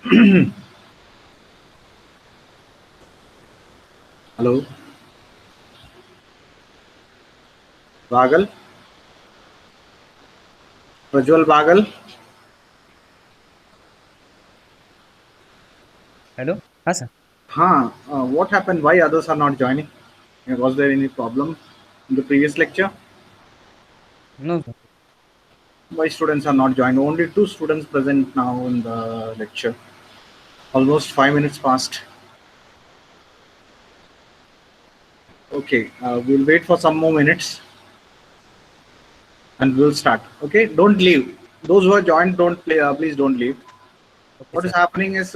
Hello. Bagal. Prajwal Bagal. Hello. हाँ sir. हाँ, what happened? Why others are not joining? Was there any problem in the previous lecture? No sir. Why students are not joining? Only two students present now in the lecture. Almost 5 minutes passed. Okay, we'll wait for some more minutes and we'll start. Okay, don't leave. Those who are joined, don't play. Please don't leave. Okay What is sir. happening is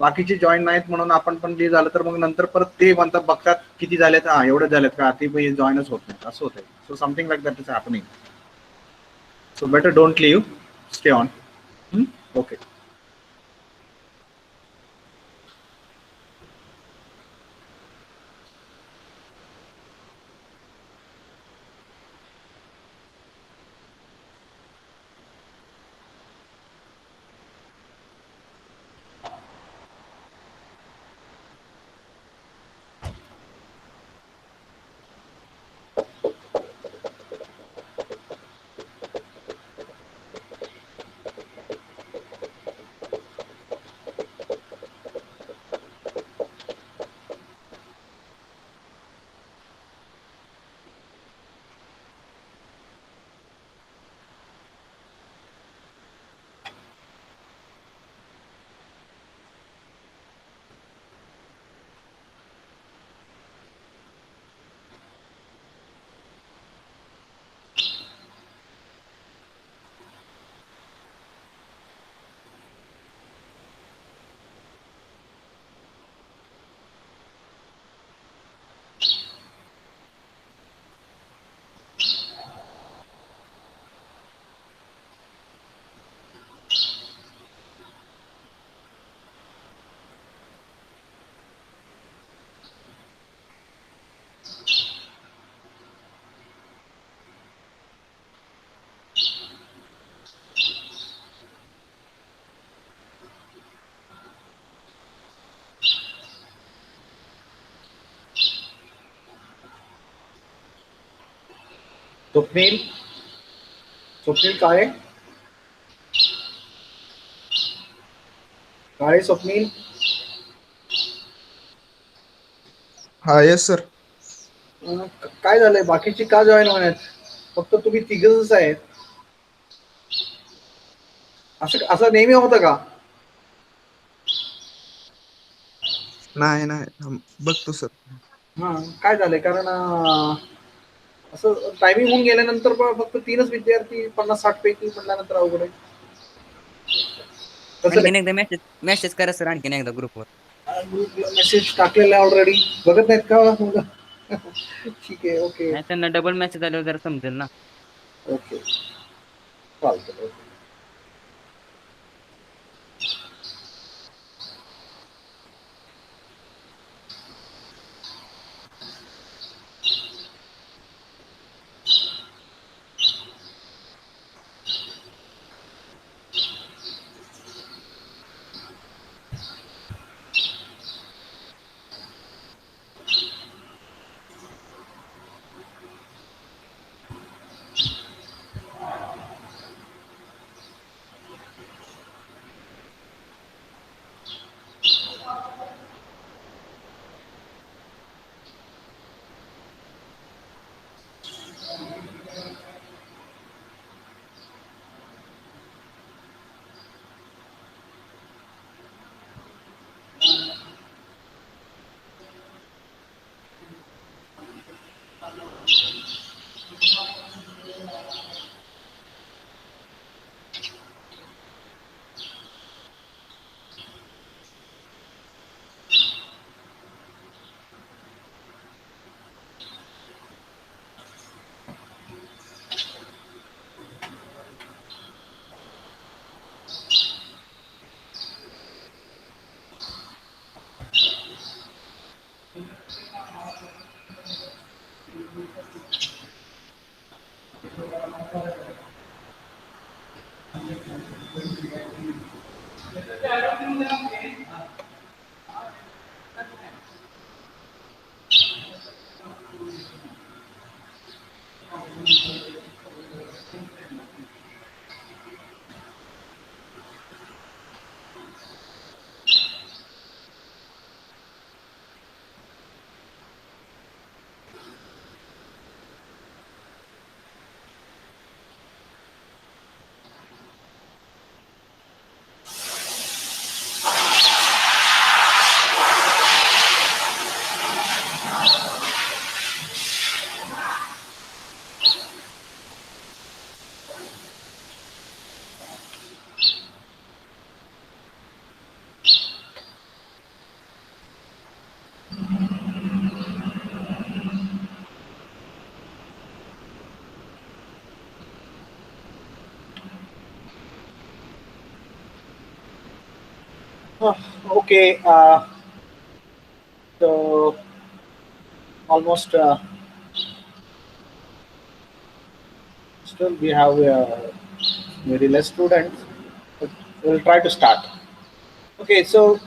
बाकीचे join नाहीत म्हणून आपण पण leave झालं तर मग नंतर परत ते म्हणतात बघतात किती झालेत, हा एवढं झालेत का, ती जॉईनच होत नाही, असं होतंय. So something like that is happening. So better don't leave, stay on. Okay. Swapnil. Swapnil Kale. Kale Swapnil. हा येस सर. काय झालंय, बाकीची का जॉईन होण्यात? फक्त तुम्ही तिघच आहेत. असं असं नेहमी होतं का? नाही नाही बघतो सर. हा, काय झालंय? कारण असं टायमिंग होऊन गेल्यानंतर फक्त तीनच विद्यार्थी 50-60 पैकी म्हटल्यानंतर अवघड आहे. तसं आणखीन एकदा मेसेज मेसेज करा सर, आणखीन एकदा ग्रुपवर. ग्रुपला मेसेज टाकलेला आहे ऑलरेडी, बघत नाहीत का मुलं? ठीक आहे, ओके. नाही, त्यांना डबल मेसेज आल्यावर जरा समजेल ना. ओके, चालतं. Okay. Okay, so almost still we have very less students, but we'll try to start. Okay, so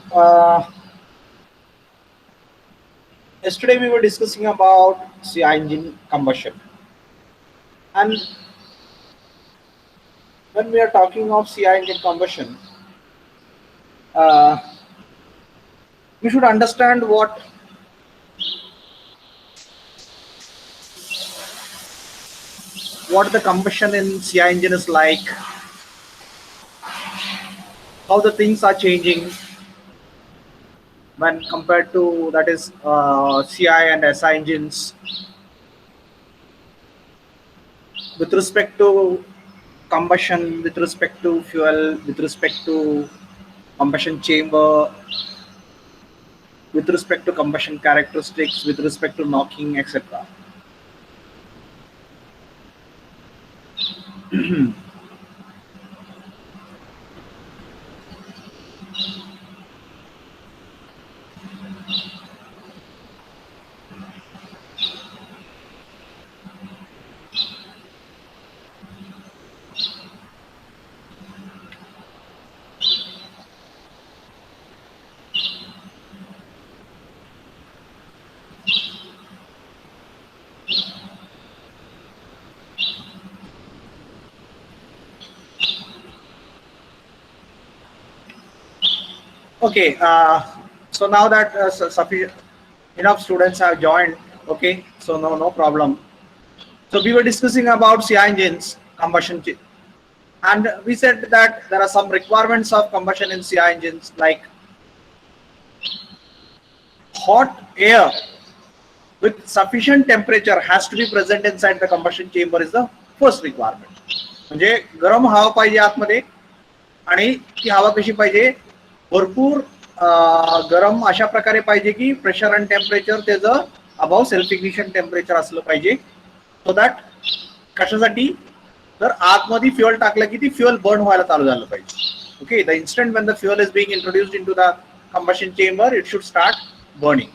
yesterday we were discussing about CI engine combustion, and when we are talking of CI engine combustion, uh, we should understand what the combustion in CI engine is like, how the things are changing when compared to that is CI and SI engines with respect to combustion, with respect to fuel, with respect to combustion chamber, with respect to combustion characteristics, with respect to knocking, etc. Okay, so now that sufficient enough students have joined, okay, so no problem. So we were discussing about CI engines combustion, and we said that there are some requirements of combustion in CI engines, like hot air with sufficient temperature has to be present inside the combustion chamber is the first requirement. म्हणजे गरम हवा पाहिजे आतमध्ये, आणि ती हवा कशी पाहिजे, भरपूर गरम अशा प्रकारे पाहिजे की प्रेशर आणि टेम्परेचर त्याचं अबाव सेल्फ इग्निशन टेम्परेचर असलं पाहिजे, सो दॅट कशासाठी, तर आतमध्ये फ्युअल टाकलं की ती फ्युअल बर्न व्हायला चालू झालं पाहिजे. Okay, the instant when the fuel is being introduced into the combustion chamber, it should start burning.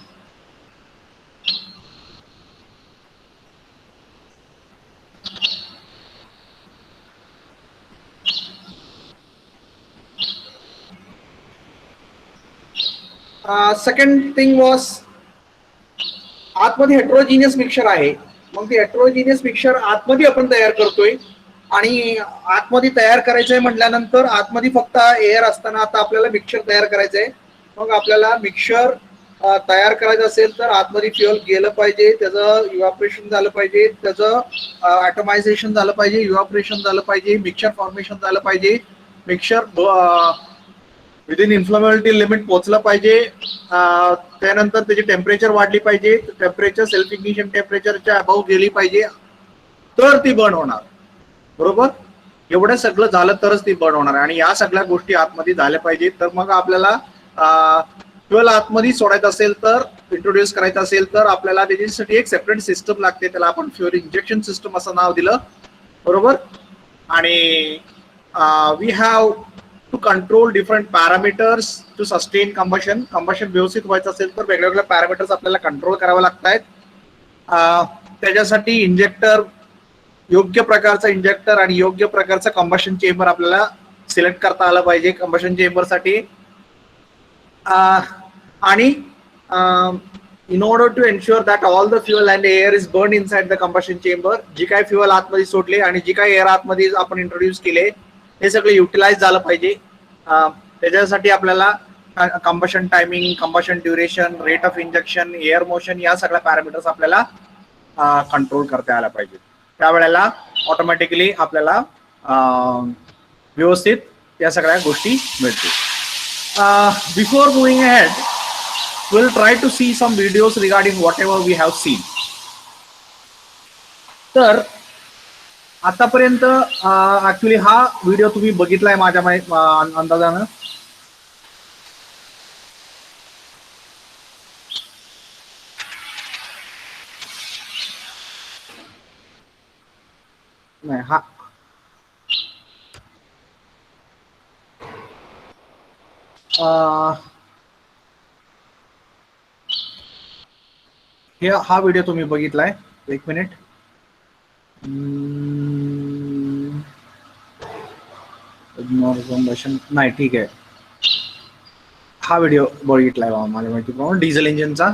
Second thing was आतमध्ये हेट्रोजिनियस मिक्सचर आहे, मग ते हेट्रोजिनियस मिक्सचर आतमध्ये आपण तयार करतोय, आणि आतमध्ये तयार करायचंय म्हटल्यानंतर आतमध्ये फक्त एअर असताना आता आपल्याला मिक्सचर तयार करायचंय. मग आपल्याला मिक्सचर तयार करायचं असेल तर आतमध्ये फ्युअल गेलं पाहिजे, त्याचं इव्हॅपोरेशन झालं पाहिजे, त्याचं ॲटोमायझेशन झालं पाहिजे, इव्हॅपोरेशन झालं पाहिजे, मिक्सचर फॉर्मेशन झालं पाहिजे, मिक्सचर विदिन इन्फ्लेमेबिलिटी लिमिट पोहोचलं पाहिजे, त्यानंतर त्याची टेम्परेचर वाढली पाहिजे, टेम्परेचर सेल्फ इग्निशन टेम्परेचरच्या अबाव गेली पाहिजे, तर ती बर्न होणार. बरोबर, एवढं सगळं झालं तरच ती बर्न होणार, आणि या सगळ्या गोष्टी आतमध्ये झाल्या पाहिजे. तर मग आपल्याला फ्युअल आतमध्ये सोडायचं असेल तर, इंट्रोड्यूस करायचं असेल तर आपल्याला त्याच्यासाठी एक सेपरेट सिस्टम लागते, त्याला आपण फ्युअल इंजेक्शन सिस्टम असं नाव दिलं. बरोबर, आणि we have to control different parameters to sustain combustion. Combustion व्यवस्थित व्हायचं असेल तर वेगवेगळ्या पॅरामीटर्स आपल्याला कंट्रोल करावे लागत आहेत. त्याच्यासाठी इंजेक्टर, योग्य प्रकारचा इंजेक्टर आणि योग्य प्रकारचा कंबशन चेंबर आपल्याला सिलेक्ट करता आलं पाहिजे. कंबशन चेंबरसाठी आणि in order to ensure that all the fuel and air is burned inside the combustion chamber, जी काय फ्युअल आतमध्ये सोडले आणि जी काय एअर आतमध्ये आपण इंट्रोड्यूस केले हे सगळे युटिलाइज झालं पाहिजे. त्याच्यासाठी आपल्याला combustion timing, combustion duration, rate of injection, air motion या सगळ्या पॅरामीटर्स आपल्याला कंट्रोल करता आला पाहिजे. त्यावेळेला ऑटोमॅटिकली आपल्याला व्यवस्थित या सगळ्या गोष्टी मिळतील. Before moving ahead, we'll try to see some videos regarding whatever we have seen. तर आतापर्यंत ऍक्च्युली हा व्हिडिओ तुम्ही बघितलाय माझ्या अंदाजानं. नाही हा हा व्हिडिओ तुम्ही बघितलाय. एक मिनिट. नाही ठीक आहे, हा व्हिडिओ बघितलाय बाबा मला माहिती प्रमाणे डिझेल इंजिनचा.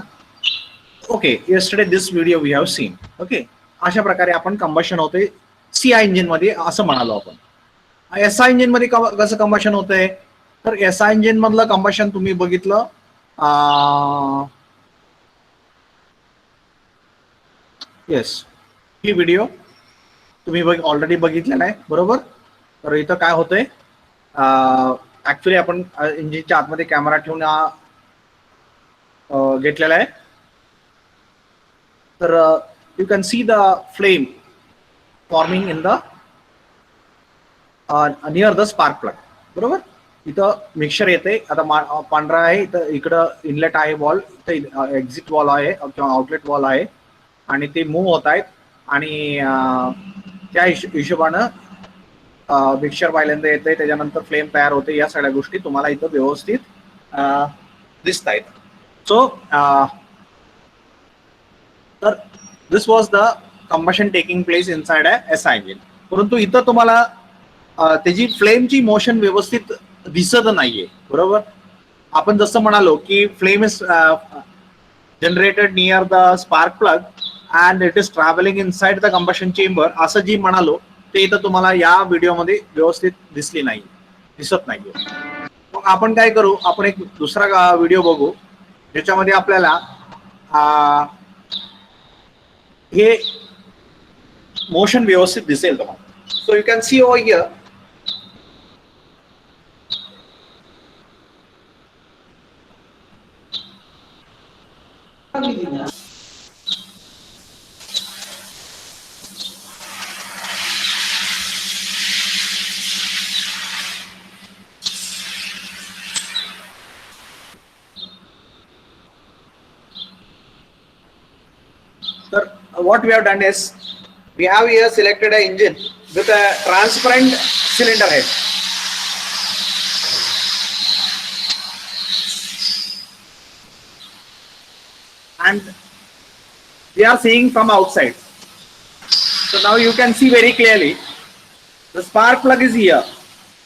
Okay, yesterday this video we have seen. Okay, अशा प्रकारे आपण कंबशन होते सीआय इंजिन मध्ये असं म्हणालो आपण. एसआय इंजिन मध्ये कसं कंबशन होतंय, तर एसआय इंजिन मधलं कंबशन तुम्ही बघितलं. येस, ही व्हिडिओ तुम्ही ऑलरेडी बघितलेला आहे बरोबर. तर इथं काय होतंय, ऍक्च्युली आपण इंजिनच्या आतमध्ये कॅमेरा ठेवून घेतलेला आहे. तर you can see the flame forming in the near the spark plug बरोबर. इथं मिक्सचर येते. आता पांढरा आहे, इथं इकडं इनलेट आहे वॉल, इथं एक्झिट वॉल आहे किंवा आउटलेट वॉल आहे आणि ते मूव्ह होत आहेत आणि त्या हिशोबानं मिक्सचर पहिल्यांदा येते, त्याच्यानंतर फ्लेम तयार होते. या सगळ्या गोष्टी तुम्हाला इथं व्यवस्थित दिसत आहेत. सो तर this was the combustion taking place inside SI engine. परंतु इथं तुम्हाला त्याची फ्लेमची मोशन व्यवस्थित दिसत नाहीये बरोबर. आपण जसं म्हणालो की flame is generated near the spark plug and it is travelling inside the combustion chamber, असं जी म्हणालो ते इथं तुम्हाला या व्हिडिओमध्ये व्यवस्थित दिसत नाहीये. मग आपण काय करू, आपण एक दुसरा व्हिडिओ बघू ज्याच्यामध्ये आपल्याला हे मोशन व्यवस्थित दिसेल तुम्हाला. So you can C over here. So what we have done is we have here selected an engine with a transparent cylinder head. And we are seeing from outside. So now you can see very clearly the spark plug is here.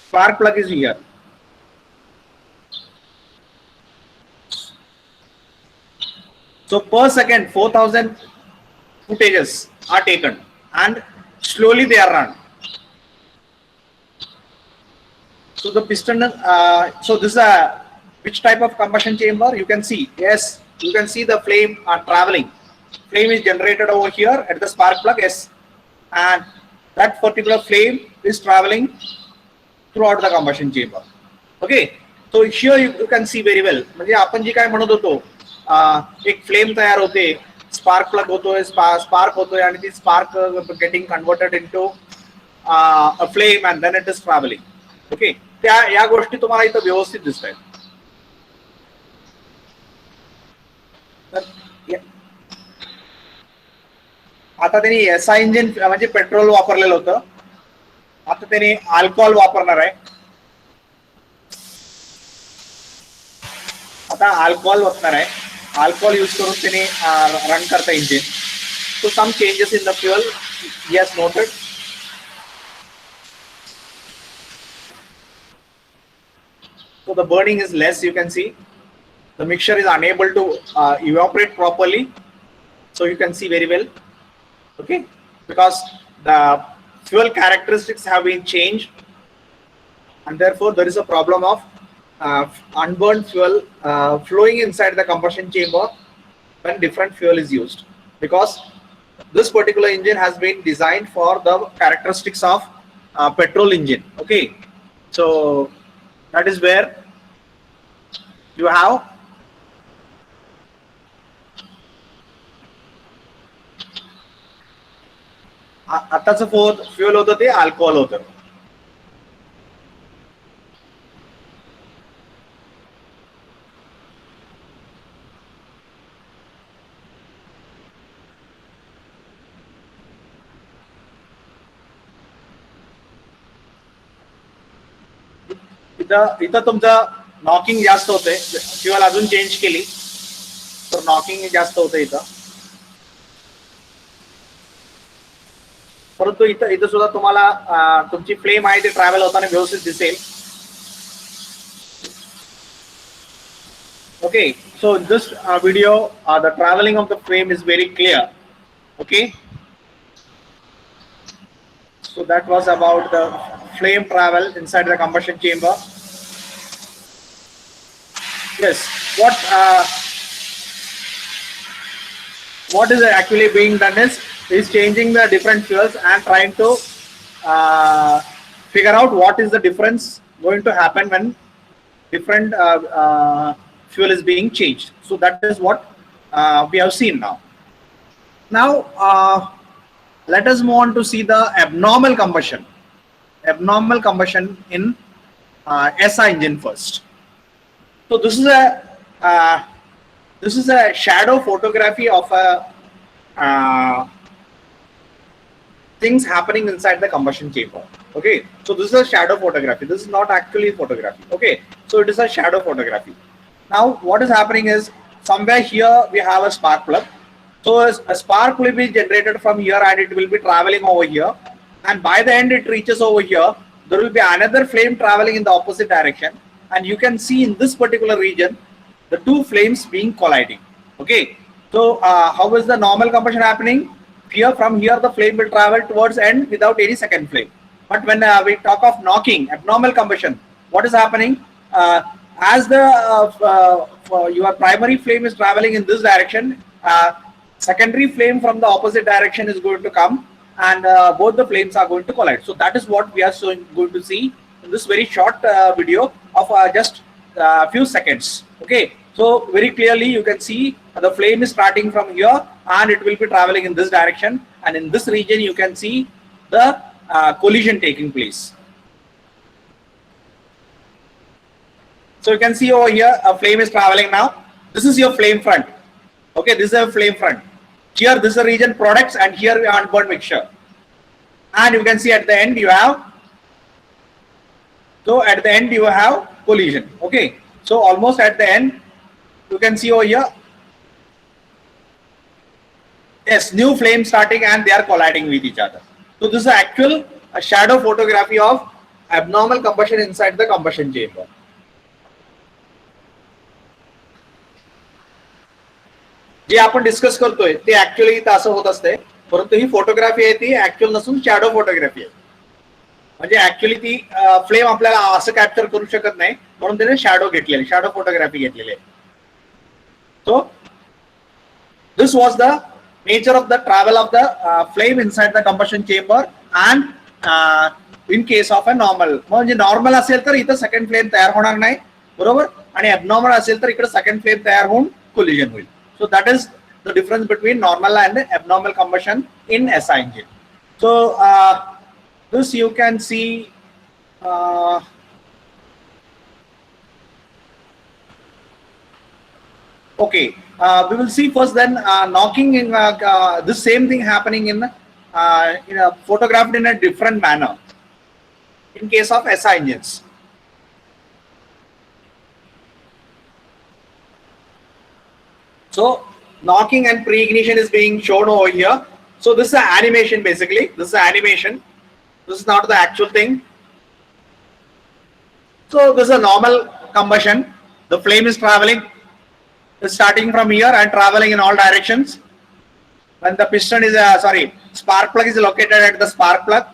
Spark plug is here. So per second 4,000 footages are taken and slowly they are run. So the piston, so this is a which type of combustion chamber you can see. Yes, you can see the flame are traveling. Flame is generated over here at the spark plug, yes, and that particular flame is traveling throughout the combustion chamber. Okay, so here you can see very well. म्हणजे आपण जी काय म्हणत होतो, एक flame तयार होते, spark plug होतोय, spark होतोय आणि ती spark getting converted into a flame and then it is travelling. Okay, त्या या गोष्टी तुम्हाला इथं व्यवस्थित दिसत आहेत. आता त्यांनी एसआय इंजिन म्हणजे पेट्रोल वापरलेलं होतं, आता त्यांनी अल्कोहोल वापरणार आहे. आता अल्कोहोल वापरणार आहे. अल्कोहोल यूज करून त्याने रन करता engine. So some changes in the fuel yes noted. So the burning is less, you can see. the mixture is unable to evaporate properly. So you can see very well, okay, because the fuel characteristics have been changed, and therefore there is a problem of unburned fuel flowing inside the combustion chamber when different fuel is used, because this particular engine has been designed for the characteristics of petrol engine. Okay, so that is where you have आताचं fuel होतं ते alcohol होतं. इथं तुमचं knocking जास्त होतंय, fuel अजून change केली तर नॉकिंग जास्त होतं इथं. परंतु इथं सुद्धा तुम्हाला तुमची फ्लेम आहे ते ट्रॅव्हल होताना व्यवस्थित दिसेल. Okay, so in this video the traveling of the flame is very clear. Okay, so that was about the flame travel inside the combustion chamber. Yes, what is actually being done is changing the different fuels and trying to figure out what is the difference going to happen when different fuel is being changed. So that is what we have seen now. Now let us move on to see the abnormal combustion in SI engine first. So this is a shadow photography of things happening inside the combustion chamber. Okay, so this is a shadow photography. This is not actually photography. Okay, so it is a shadow photography. Now what is happening is, somewhere here we have a spark plug. So a spark will be generated from here and it will be traveling over here, and by the end it reaches over here. There will be another flame traveling in the opposite direction, and you can see in this particular region the two flames being colliding. Okay, so how is the normal combustion happening? Here, from here the flame will travel towards end without any second flame. But when we talk of knocking, abnormal combustion, what is happening? As the your primary flame is traveling in this direction, secondary flame from the opposite direction is going to come, and both the flames are going to collide. So that is what we are going to see in this very short video of just a few seconds. Okay, so very clearly you can see the flame is starting from here and it will be traveling in this direction, and in this region you can see the collision taking place. So you can see over here a flame is traveling now. This is your flame front. Okay, this is a flame front. Here this is a region products, and here we are unburned mixture. And you can see at the end you have, so at the end you have collision. Okay, so almost at the end you can see over here, yes, new flame starting and they are colliding with each other. So this is actual shadow photography of abnormal combustion inside the combustion chamber. जे आपण discuss करतोय ते actually इथं असं होत असते, परंतु ही photography आहे ती ऍक्च्युअल नसून शॅडो फोटोग्राफी आहे. म्हणजे ऍक्च्युअली ती फ्लेम आपल्याला असं कॅप्चर करू शकत नाही, म्हणून त्याने शॅडो घेतलेली, शॅडो फोटोग्राफी घेतलेली आहे. So this was the nature of the travel of the flame inside the combustion chamber, and in case of a normal, म्हणजे नॉर्मल असेल तर इथं सेकंड फ्लेम तयार होणार नाही, बरोबर, आणि ॲबनॉर्मल असेल तर इकडे सेकंड फ्लेम तयार होऊन कोलिजन होईल. So that is the difference between normal and abnormal combustion in SI engine. So this you can see okay, we will see first then knocking in this same thing happening in photographed in a different manner in case of SI engines. So knocking and pre-ignition is being shown over here. So this is an animation basically. This is an animation. This is not the actual thing. So this is a normal combustion. The flame is traveling. is starting from here and traveling in all directions. When the piston is spark plug is located at the spark plug.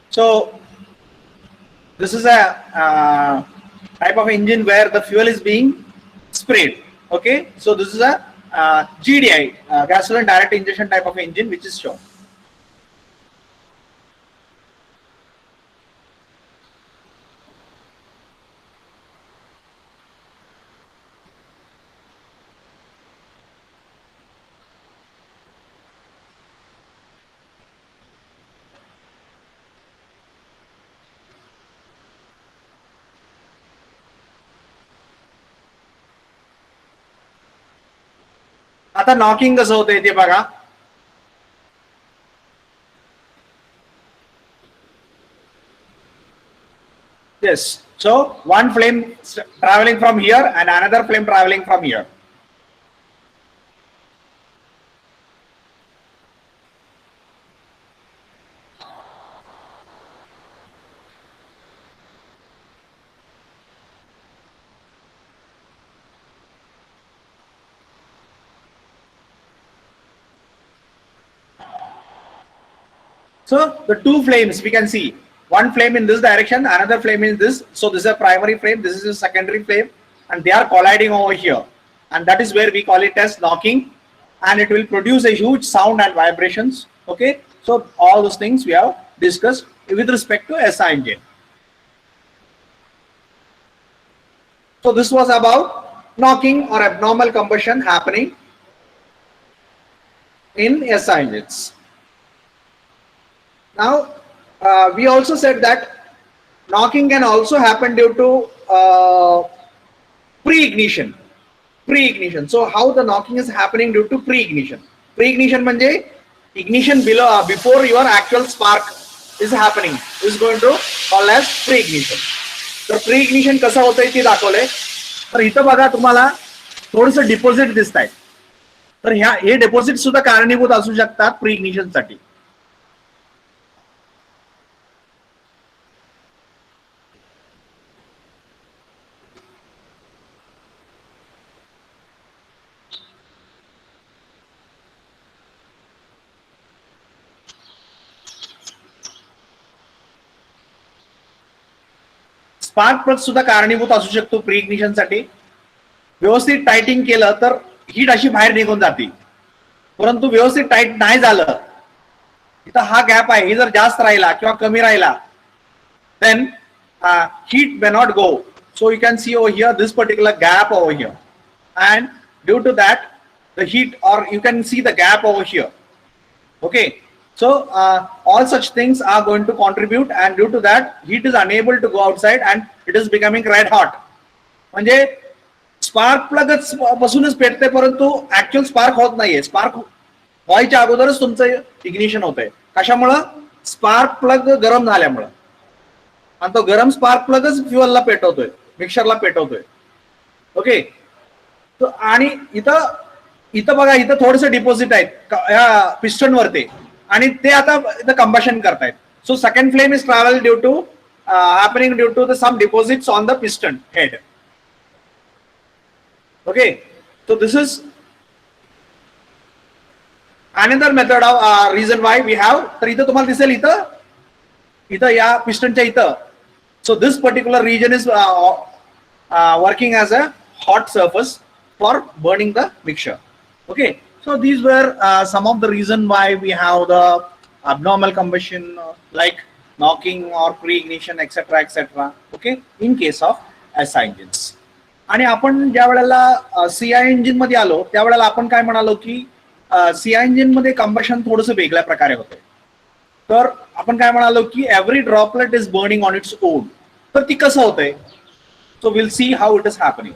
So this is a type of engine where the fuel is being sprayed. Okay, so this is a GDI, gasoline direct injection type of engine, which is shown. आता knocking कसं होतंय ते बघा. Yes, so one flame traveling from here and another flame traveling from here. So the two flames we can see, one flame in this direction, another flame in this. So this is a primary flame, this is a secondary flame, and they are colliding over here, and that is where we call it as knocking, and it will produce a huge sound and vibrations. Okay, so all those things we have discussed with respect to SI engine. So this was about knocking or abnormal combustion happening in SI engines. Now, we also said that knocking can also happen due to pre-ignition. Pre-ignition. So, how the knocking is happening due to pre-ignition? Pre-ignition means ignition below before your actual spark is happening is going to call as pre-ignition. तर pre-ignition कसं होतंय ते दाखवलंय. तर इथं बघा तुम्हाला थोडंसं डिपॉझिट दिसत आहेत. तर हे डिपॉझिट सुद्धा कारणीभूत असू शकतात pre-ignition साठी. स्पार्क प्लग सुद्धा कारणीभूत असू शकतो प्री इग्निशन साठी. व्यवस्थित टाइटिंग केलं तर हीट अशी बाहेर निघून जाते, परंतु व्यवस्थित टाइट नाही झालं, इथं हा गॅप आहे, ही जर जास्त राहिला किंवा कमी राहिला, then heat may not go. So you can see over here this particular gap over here, and due to that the heat, or you can see the gap over here. Okay, so all such things are going to contribute, and due to that heat is unable to go outside and it is becoming red hot. म्हणजे spark प्लगच पासूनच पेटते, परंतु actual spark होत नाहीये. Spark व्हायच्या अगोदरच तुमचं ignition होतंय. कशामुळं? स्पार्क प्लग गरम झाल्यामुळं, आणि तो गरम स्पार्क प्लगच फ्युअलला पेटवतोय, मिक्सरला पेटवतोय. ओके, आणि इथं बघा, इथं थोडंसं डिपॉझिट आहेत या पिस्टन वरती, आणि ते आता इथं कंबशन करतायत. So second flame is travel due to happening due to some deposits on the piston head. Okay, so this is another method of reason why we have. तर इथं तुम्हाला दिसेल, इथं या पिस्टनच्या इथं, so this particular region is working as a hot surface for burning the mixture. Okay, so these were some of the reason why we have the abnormal combustion like knocking or pre-ignition etc etc. Okay, in case of SI engines. आणि आपण ज्या वेळेला CI engine मध्ये आलो त्यावेळेला आपण काय म्हणालो की CI इंजिन मध्ये कंबशन थोडंसं वेगळ्या प्रकारे होते. तर आपण काय म्हणालो की every droplet is burning on its own. तर ती कसं होतंय? So will see how it is happening.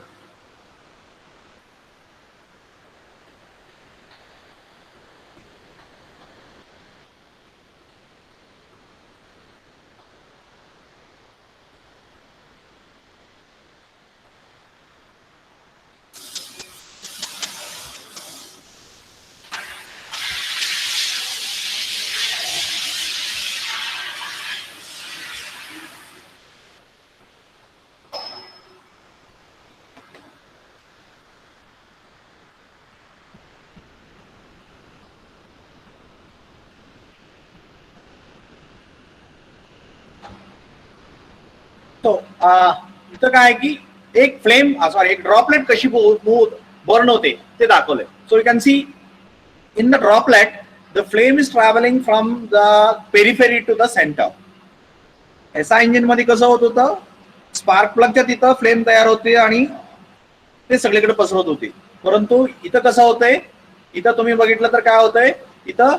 So इथं काय आहे की एक फ्लेम सॉरी एक ड्रॉपलेट कशी बर्न होते ते दाखवलंय. So you can see in the droplet the flame is travelling from the periphery to the centre. SI engine मध्ये कसं होत होतं, स्पार्क प्लगच्या तिथं फ्लेम तयार होते आणि ते सगळीकडे पसरत होते. परंतु इथं कसं होतंय, इथं तुम्ही बघितलं तर काय होतंय, इथं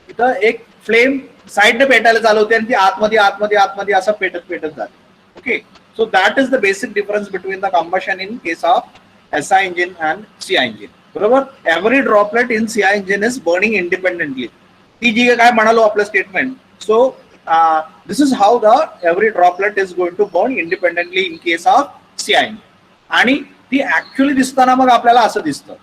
इथं एक फ्लेम साईडने पेटायला चालू होते आणि ती आतमध्ये आतमध्ये आतमध्ये असं पेटत पेटत जाते. Okay, so that is the basic difference between the combustion in case of SI engine and CI engine. बरोबर, every droplet in CI engine is burning independently. ती जी काय म्हणालो आपलं statement, so this is how the every droplet is going to burn independently in case of CI engine. आणि ती actually दिसताना मग आपल्याला असं दिसतं.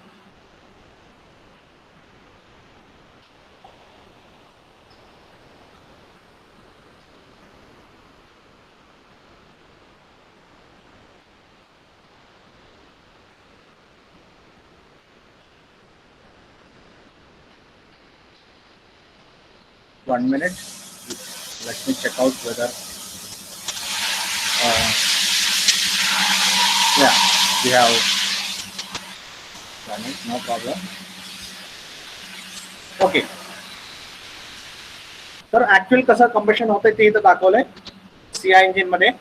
One minute. Let me check out whether. Yeah, we have done it. No problem. Okay. तर actual कसं combustion होतंय ते इथं दाखवलंय सीआय इंजिन मध्ये.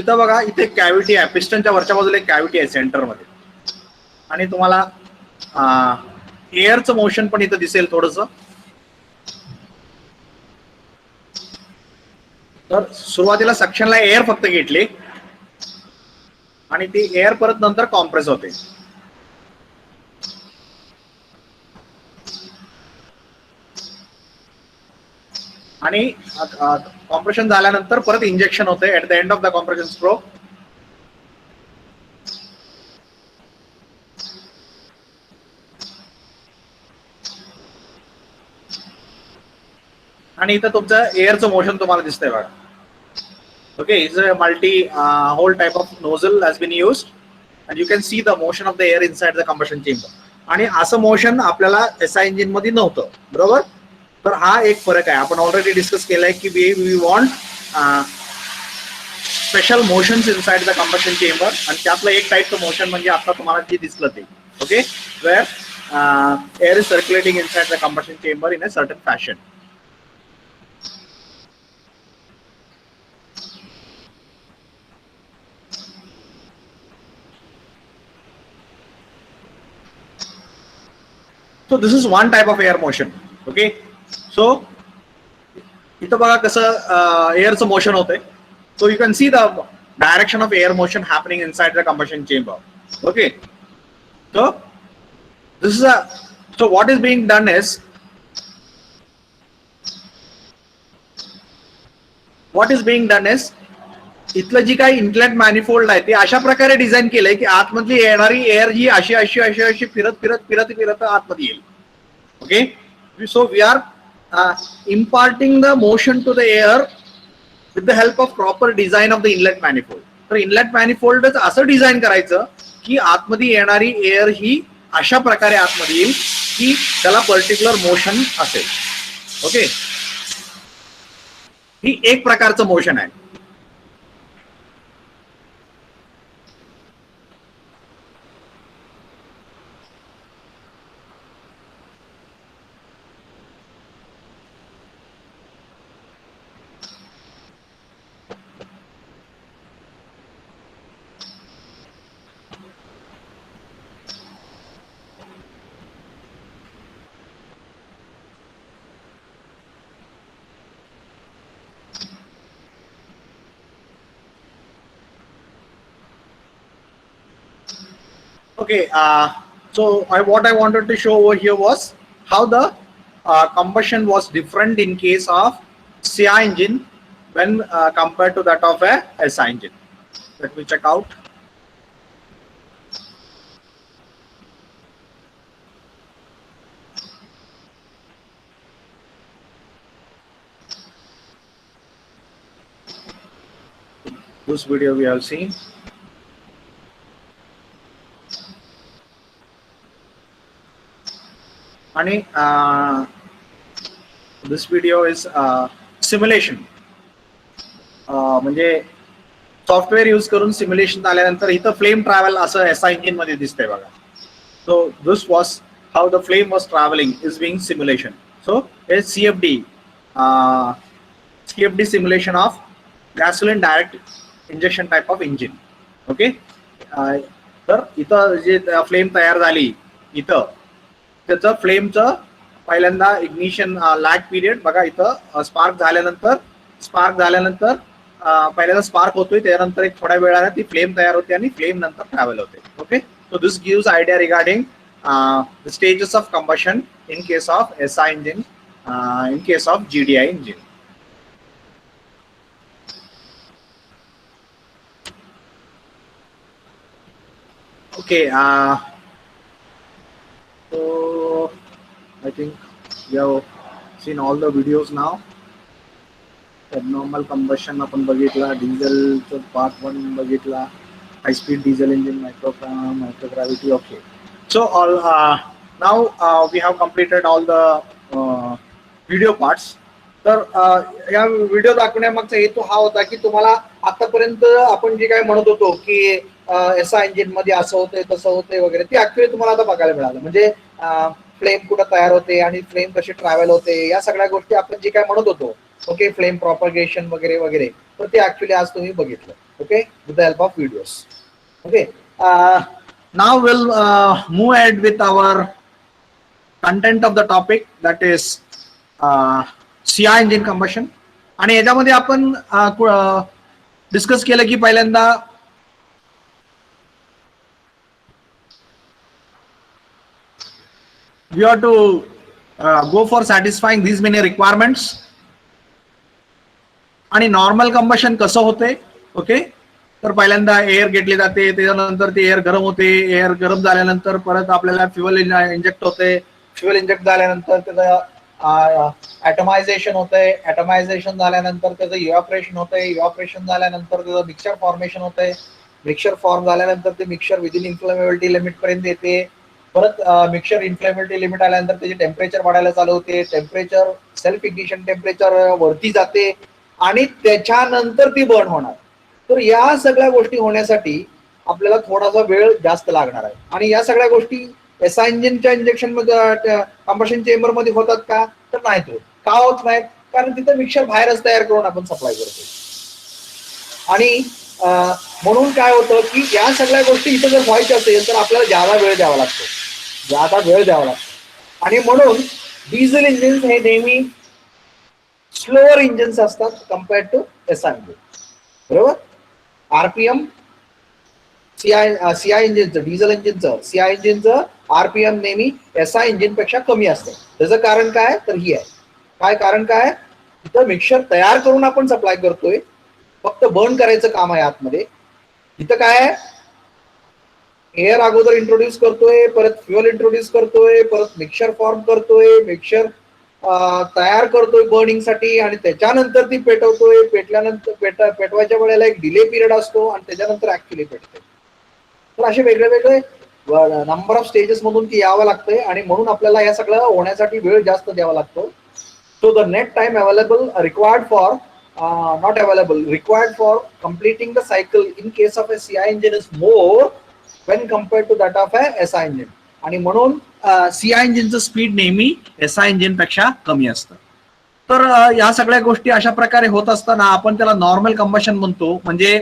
इथं बघा, इथे कॅव्हिटी आहे, पिस्टनच्या वरच्या बाजूला एक कॅव्हिटी आहे सेंटर मध्ये, आणि तुम्हाला एअरचं मोशन पण इथं दिसेल थोडस. तर सुरुवातीला सक्शनला एअर फक्त घेतली आणि ती एअर परत नंतर कॉम्प्रेस होते. आणि कॉम्प्रेशन झाल्यानंतर परत इंजेक्शन होते at the end of the compression stroke. आणि इथं तुमचं एअरचं मोशन तुम्हाला दिसतंय बघा. Okay, is a multi hole type of nozzle has been used and you can see the motion of the air inside the combustion chamber. आणि असं motion आपल्याला एसआय इंजिन मध्ये नव्हतं. बरोबर, तर हा एक फरक आहे. आपण ऑलरेडी डिस्कस केलाय की we want special motions inside the combustion chamber, आणि त्यातलं एक टाईपचं मोशन म्हणजे आता तुम्हाला जे दिसलं ते. Okay, where air is circulating inside the combustion chamber in a certain fashion. So this is one type of air motion. Okay, so इथं बघा कसं एअरचं मोशन होतंय. So you can see the direction of air motion happening inside the combustion chamber. Okay, so this is so what is being done is, इथलं जी काही inlet manifold आहे ते अशा प्रकारे डिझाईन केलंय की आतमधली येणारी एअर जी अशी अशी अशी अशी फिरत फिरत फिरत फिरत आतमध्ये येईल. Okay, so we are imparting the motion to the air with the help of proper design of the inlet manifold. तर इनलेट मॅनिफोल्डच असं डिझाईन करायचं की आतमध्ये येणारी एअर ही अशा प्रकारे आतमध्ये येईल की त्याला पर्टिक्युलर मोशन असेल. ओके, ही एक प्रकारचं मोशन आहे. Okay, so what I wanted to show over here was how the combustion was different in case of CI engine when compared to that of a SI engine. Let me check out. This video we have seen. आणि this video is simulation. म्हणजे software use करून simulation आल्यानंतर इथं flame travel असं SI engine मध्ये दिसतंय बघा. So this was how the flame was travelling is being simulation. So हे CFD simulation of gasoline direct injection type of engine. Okay. तर इथं जे फ्लेम तयार झाली इथं त्याचं फ्लेमचं पहिल्यांदा इग्निशन लॅग पिरियड बघा. इथं स्पार्क झाल्यानंतर पहिल्यांदा स्पार्क होतोय, त्यानंतर एक थोड्या वेळाने ती फ्लेम तयार होते आणि फ्लेम नंतर ट्रॅव्हल होते. Okay. So this gives idea regarding the stages of combustion in case of SI engine, in case of GDI engine. Okay, so I think we have seen all the videos now. Abnormal combustion आपण बघितला, डिझेलचं part 1 बघितला, high speed diesel engine, microgravity. Okay. So all now we have completed all the video parts. तर या video दाखवण्यामागचा हेतू हा होता की तुम्हाला आतापर्यंत आपण जे काय म्हणत होतो की एसआय इंजिन मध्ये असं होतंय तसं होतंय वगैरे, ते ऍक्च्युअली तुम्हाला आता बघायला मिळालं. म्हणजे फ्लेम कुठं तयार होते आणि फ्लेम कशी ट्रॅव्हल होते, या सगळ्या गोष्टी आपण जे काय म्हणत होतो, ओके, फ्लेम प्रॉपगेशन वगैरे वगैरे, तर ते ऍक्च्युअली आज तुम्ही बघितलं. Okay, with the help of videos. Okay. Now will move ahead with our content of the topic, that is CI engine combustion. आणि याच्यामध्ये आपण डिस्कस केलं की पहिल्यांदा we have to go for satisfying these many requirements. आणि normal combustion कसं होते. Okay. तर पहिल्यांदा एअर घेतली जाते, त्याच्यानंतर ते एअर गरम होते, एअर गरम झाल्यानंतर परत आपल्याला फ्युएल इंजेक्ट होते, फ्युएल इंजेक्ट झाल्यानंतर त्याचं ॲटमायझेशन होतंय, ॲटमायझेशन झाल्यानंतर त्याचं इव्हॅपोरेशन होतंय, इव्हॅपोरेशन झाल्यानंतर त्याचं मिक्सचर फॉर्मेशन होतंय, मिक्सचर फॉर्म झाल्यानंतर ते मिक्सचर विदिन इन्फ्लेमेबिलिटी लिमिट पर्यंत येते. परत मिक्सचर इन्फ्लेमेबिलिटी लिमिट आल्यानंतर त्याचे टेम्परेचर वाढायला चालू होते, टेम्परेचर सेल्फ इग्निशन टेम्परेचर वरती जाते आणि त्याच्यानंतर ती बर्न होणार. तर या सगळ्या गोष्टी होण्यासाठी आपल्याला थोडासा वेळ जास्त लागणार आहे. आणि या सगळ्या गोष्टी एसआय इंजिनच्या इंजेक्शन मध्ये कंबशन चेंबर मध्ये होतात का, तर नाहीत होत. का होत नाहीत? कारण तिथं मिक्सचर बाहेरच तयार करून आपण सप्लाय करतो. आणि म्हणून काय होतं की या सगळ्या गोष्टी इथं जर व्हायच्या असेल तर आपल्याला ज्यादा वेळ द्यावा लागतो. आणि म्हणून डिझेल इंजिन हे नेहमी स्लोअर इंजिन्स असतात कम्पेअर्ड टू एसआय इंजिन. बरोबर. आरपीएम सीआय इंजिनचं, डिझेल इंजिनचं, सीआय इंजिनचं आरपीएम नेहमी एसआय इंजिन पेक्षा कमी असतं. त्याचं कारण काय, तर ही आहे. काय कारण काय, इथं मिक्सचर तयार करून आपण सप्लाय करतोय, फक्त बर्न करायचं काम आहे आतमध्ये. इथं काय आहे, एअर अगोदर इंट्रोड्यूस करतोय, परत फ्युएल इंट्रोड्यूस करतोय, परत मिक्सचर फॉर्म करतोय, मिक्सचर तयार करतोय बर्निंग साठी, आणि त्याच्यानंतर ती पेटवतोय. पेटल्यानंतर पेटवायच्या वेळेला एक डिले पिरियड असतो आणि त्याच्यानंतर ऍक्च्युअली पेटते. तर असे वेगळे वेगळे नंबर ऑफ स्टेजेस मधून ती यावं लागतंय आणि म्हणून आपल्याला या सगळं होण्यासाठी वेळ जास्त द्यावा लागतो. So the net time available required for required for completing the cycle in case of a CI engine is more when compared to that of a SI engine. आणि म्हणून CI इंजिनचं स्पीड नेहमी SI इंजिन पेक्षा कमी असतं. तर या सगळ्या गोष्टी अशा प्रकारे होत असताना आपण त्याला नॉर्मल कंबशन म्हणतो. म्हणजे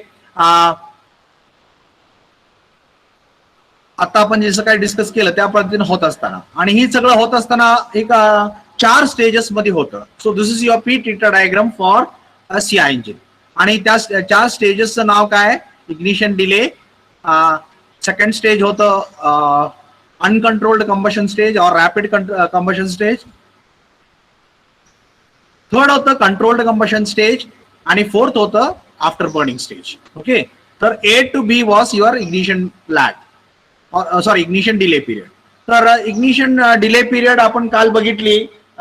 आता आपण जसं काही डिस्कस केलं त्या पद्धतीने होत असताना, आणि ही सगळं होत असताना एक 4 स्टेजेस मध्ये होतं. So this is your P-theta diagram for CI engine. आणि त्या 4 स्टेजेसचं नाव काय, इग्निशन डिले, सेकंड स्टेज होतं अनकंट्रोल्ड कंबशन स्टेज और रॅपिड कंबशन स्टेज, थर्ड होतं कंट्रोल्ड कंबशन स्टेज, आणि फोर्थ होतं आफ्टर बर्निंग स्टेज. ओके. तर A to B was your ignition lag, sorry ignition delay period. तर इग्निशन डिले पिरियड आपण काल बघितली.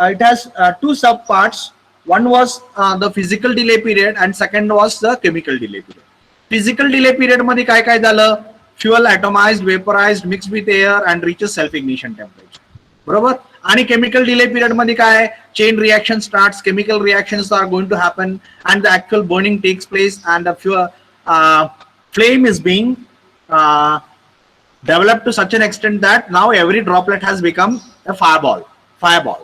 It has 2 sub parts. One was the physical delay period and second was the chemical delay period. Physical delay period मध्ये काय काय झालं, fuel atomised, vaporised, mix with air and reaches self ignition temperature. बरोबर. आणि chemical delay period मध्ये काय, chain reaction starts, chemical reactions are going to happen and the actual burning takes place and the flame is being developed to such an extent that now every droplet has become a fireball.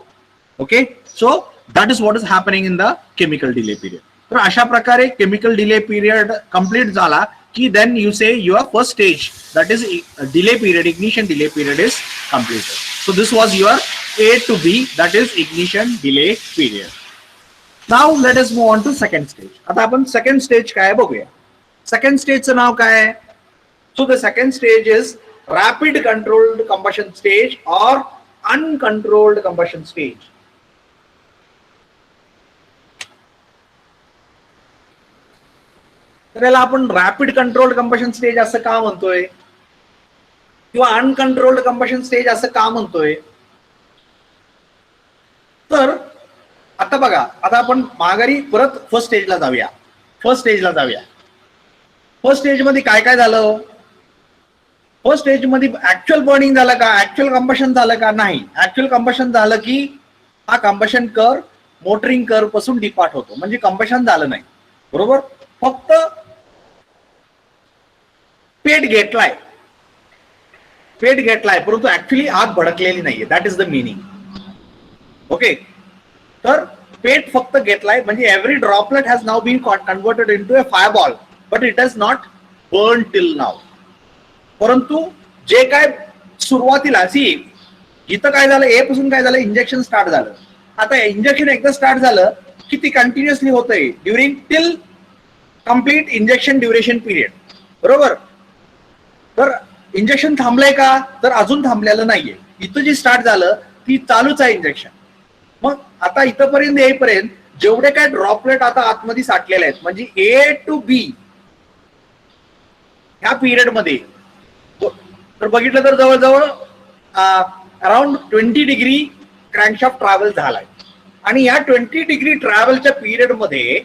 Okay, so that is what is happening in the chemical delay period. तर अशा प्रकारे chemical delay period complete झाला की then you say your first stage, that is delay period, ignition delay period is completed. So this was your A to B, that is ignition delay period. Now let us move on to second stage. आता आपण second stage काय बघूया. Second स्टेजचं नाव काय आहे. So the second stage is rapid controlled combustion stage और uncontrolled combustion stage. तर याला आपण रॅपिड कंट्रोल्ड कंबशन स्टेज असं का म्हणतोय किंवा अनकंट्रोल्ड कंबशन स्टेज असं का म्हणतोय. तर आता बघा, आता आपण माघारी परत फर्स्ट स्टेजला जाऊया. फर्स्ट स्टेज मध्ये काय काय झालं. फर्स्ट स्टेज मध्ये ऍक्च्युअल बर्निंग झालं का, ऍक्च्युअल कंबशन झालं का, नाही. ऍक्च्युअल कंबशन झालं की हा कंबशन कर्व मोटरिंग कर्व पासून डिपार्ट होतो, म्हणजे कंबशन झालं नाही. बरोबर. फक्त पेट घेतलाय परंतु ऍक्च्युअली आग भडकलेली नाहीये. That is the meaning. Okay. तर पेट फक्त घेतलाय म्हणजे every droplet has now been converted into a fireball, but it has not burn till now. परंतु जे काय सुरुवातीला इथं काय झालं, ए पासून काय झालं, इंजेक्शन स्टार्ट झालं. आता इंजेक्शन एकदा स्टार्ट झालं की ती कंटिन्युअसली होतंय during till complete injection duration period. बरोबर. तर इंजेक्शन थांबलंय का, तर अजून थांबलेलं नाहीये. इथं जी स्टार्ट झालं ती चालूच आहे इंजेक्शन. मग आता इथंपर्यंत येईपर्यंत जेवढे काय ड्रॉपलेट आता आतमध्ये साठलेले आहेत, म्हणजे ए टू बी ह्या पिरियड मध्ये तर बघितलं तर जवळजवळ अराउंड 20 डिग्री क्रँकशाफ्ट ट्रॅव्हल झालाय. आणि या 20 डिग्री ट्रॅव्हलच्या पिरियड मध्ये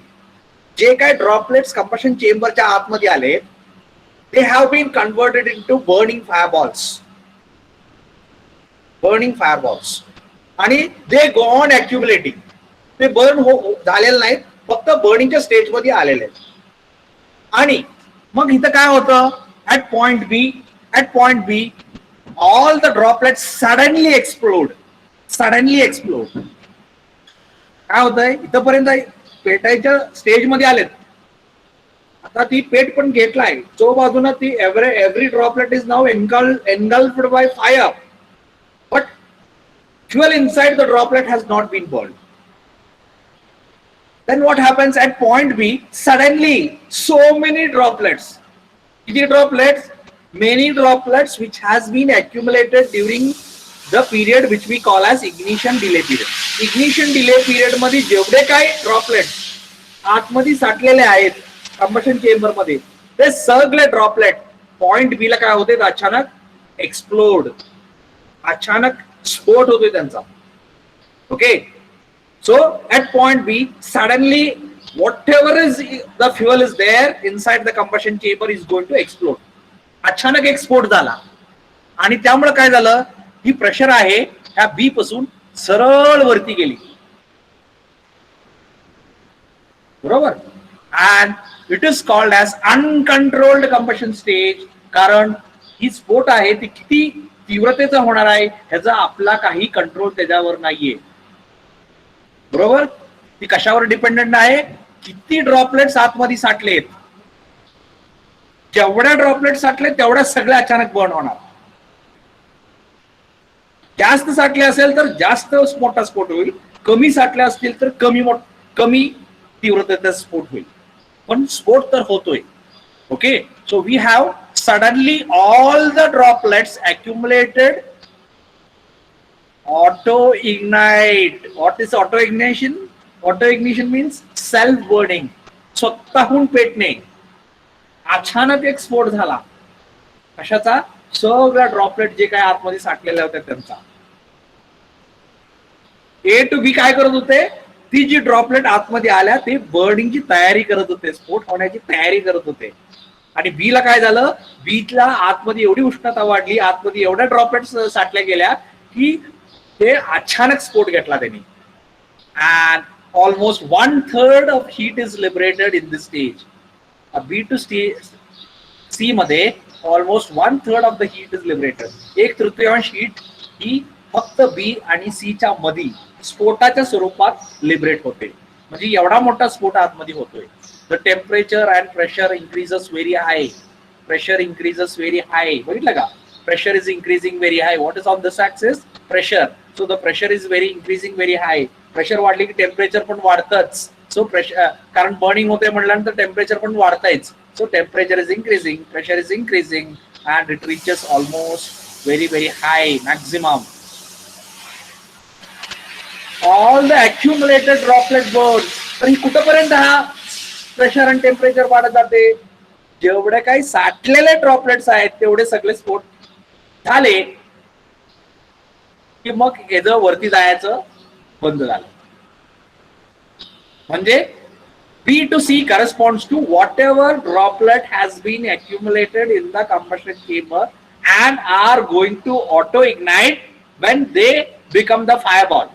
जे काय ड्रॉपलेट्स कंबशन चेंबरच्या आतमध्ये आले, they have been converted into burning fireballs. आणि दे गो ऑन ॲक्युमुलेटिंग. ते बर्न झालेलं नाहीत, फक्त बर्निंगच्या स्टेज मध्ये आलेले आहेत. आणि मग इथं काय होतं, at point be all the droplets suddenly explode. काय होतंय, इथंपर्यंत पेटायच्या स्टेज मध्ये आलेत. आता ती पेट पण घेतलाय जो बाजूला ती every droplet is now engulfed by fire, but fuel inside the droplet has not been burned. Then what happens at point B? Suddenly so many droplets, many droplets which has been accumulated during the period which we call as ignition delay period. Ignition delay period मध्ये जेवढे काय droplets आतमध्ये साठलेले आहेत combustion chamber मध्ये, ते सगळे droplet point बी ला काय होते, अचानक एक्सप्लोड, अचानक स्फोट होतोय त्यांचा. Okay. So at point B suddenly whatever is the fuel is there inside the combustion chamber is going to explode. अचानक एक्सप्लोड झाला आणि त्यामुळे काय झालं, ही प्रेशर आहे ह्या बी पासून सरळ वरती गेली. बरोबर. And it is called as uncontrolled combustion stage. कारण ही स्फोट आहे ती किती तीव्रतेचा होणार आहे ह्याचा आपला काही कंट्रोल त्याच्यावर नाहीये. बरोबर. ती कशावर डिपेंडंट आहे, किती ड्रॉपलेट्स आतमध्ये साठलेत. जेवढ्या ड्रॉपलेट साठले तेवढ्या सगळ्या अचानक बर्न होणार. जास्त साठले असेल तर जास्त मोठा स्फोट होईल, कमी साठले असतील तर कमी तीव्रतेचा स्फोट होईल, पण स्फोट तर होतोय. Okay. So we have suddenly all the droplets accumulated auto ignite. What is auto ignition? Auto ignition means self burning. स्वतःहून पेटणे. अचानक एक स्फोट झाला कशाचा, सगळ्या ड्रॉपलेट जे काय आतमध्ये साठलेल्या होत्या त्यांचा. ए टू बी काय करत होते, ती जी ड्रॉपलेट आतमध्ये आल्या ते बर्निंगची तयारी करत होते, स्फोट होण्याची तयारी करत होते. आणि बी ला काय झालं, बीला आतमध्ये एवढी उष्णता वाढली, आतमध्ये एवढ्या ड्रॉपलेट्स साठल्या गेल्या की ते अचानक स्फोट घेतला त्यांनी. And almost 1/3 of heat is liberated in this stage. B to C मध्ये almost 1/3 of the heat is liberated. 1/3 heat ही फक्त बी आणि सी च्या मध्ये स्फोटाच्या स्वरूपात लिबरेट होते. म्हणजे एवढा मोठा स्फोट आतमध्ये होतोय. The temperature and pressure increases very high. Pressure increases very high. बघितलं का, pressure is increasing very high. What is on this axis? Pressure. So the pressure is very increasing very high. Pressure वाढली की temperature पण वाढतच. So pressure, कारण burning होते म्हटल्यानंतर temperature पण वाढतायच. So temperature is increasing, pressure is increasing and it reaches almost very very high, maximum. All the accumulated droplet burn. तर ही कुठपर्यंत हा प्रेशर आणि टेम्परेचर वाढत जाते? जेवढे काही साठलेले ड्रॉपलेट्स आहेत तेवढे सगळे स्फोट झाले की मग हे जर वरती जायचं बंद झालं. म्हणजे B to C corresponds to whatever droplet has been accumulated in the combustion chamber and are going to auto ignite when they become the fireball.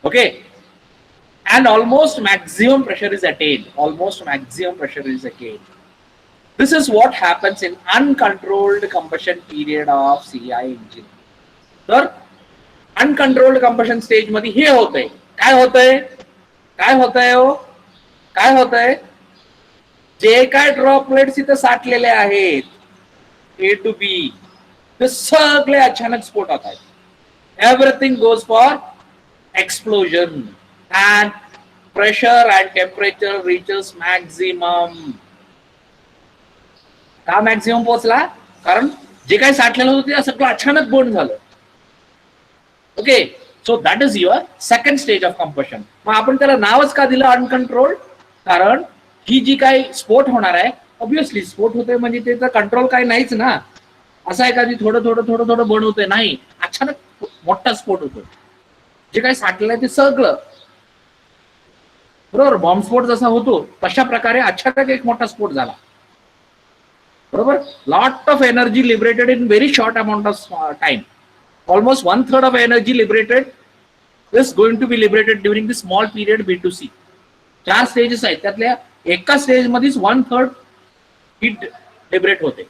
Okay, and almost maximum pressure is attained. Almost maximum pressure is attained. This is what happens in uncontrolled combustion period of CI engine. तर uncontrolled combustion stage मध्ये हे होतंय. काय होतंय? काय होतंय हो? काय होतंय? जे काय ड्रॉपलेट्स इथे साठलेले आहेत ए टू बी, ते सगळे अचानक स्फोट होत आहेत. Everything goes for explosion and pressure and temperature reaches maximum. का मॅक्झिमम पोहोचला? कारण जे काही साठलेलं होतं ते सगळं अचानक बर्न झालं. Okay, so that is your second stage of combustion. मग आपण त्याला नावच का दिलं अनकंट्रोल्ड? कारण ही जी काही स्फोट होणार आहे, ऑब्विसली स्फोट होतोय म्हणजे त्याचा कंट्रोल काही नाहीच ना. असं आहे का थोडं थोडं थोडं थोडं बर्न होतंय? नाही, अचानक मोठा स्फोट होतोय. जे काही साठलेलं आहे ते सगळं, बरोबर, बॉम्बस्फोट जसा होतो तशा प्रकारे अचानक एक मोठा स्फोट झाला. बरोबर, lot of energy liberated in very short amount of time. Almost 1/3 of energy liberated is going to be liberated during the small period B to C. 4 stages आहेत, त्यातल्या एका स्टेज मध्येच 1/3 हीट लिबरेट होते.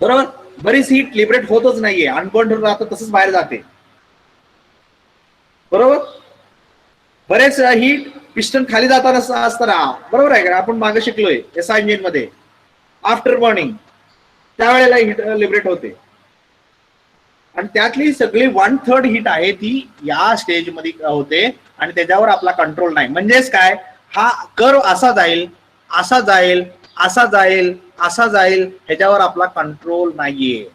बरोबर, बरीच हीट लिबरेट होतच नाहीये, unburned राहतं, तसंच बाहेर जाते. बरोबर, बरेच हीट पिस्टन खाली जाताना असताना, बरोबर आहे का, आपण मागे शिकलोय एसआय इंजिन मध्ये आफ्टर बर्निंग त्यावेळेला हीट लिबरेट होते. आणि त्यातली सगळी 1/3 हीट आहे ती या स्टेज मध्ये होते आणि त्याच्यावर आपला कंट्रोल नाही. म्हणजेच काय, हा कर्व असा जाईल, असा जाईल, असा जाईल, असा जाईल, ह्याच्यावर आपला कंट्रोल नाहीये.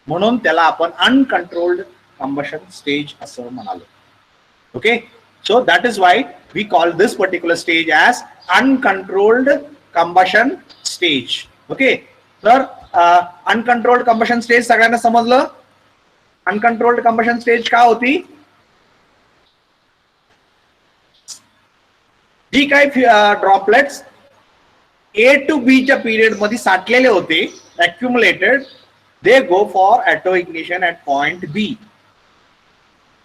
म्हणून त्याला आपण अनकंट्रोल्ड कंबशन स्टेज असं म्हणालो. Okay, so that is why we call this particular stage as uncontrolled combustion stage. Okay, तर अनकंट्रोल्ड कंबशन स्टेज सगळ्यांना समजलं? अनकंट्रोल्ड कंबशन स्टेज का होती? जी काही ड्रॉपलेट्स ए टू बी च्या पिरियड मध्ये साठलेले होते, accumulated, they go for auto ignition at point B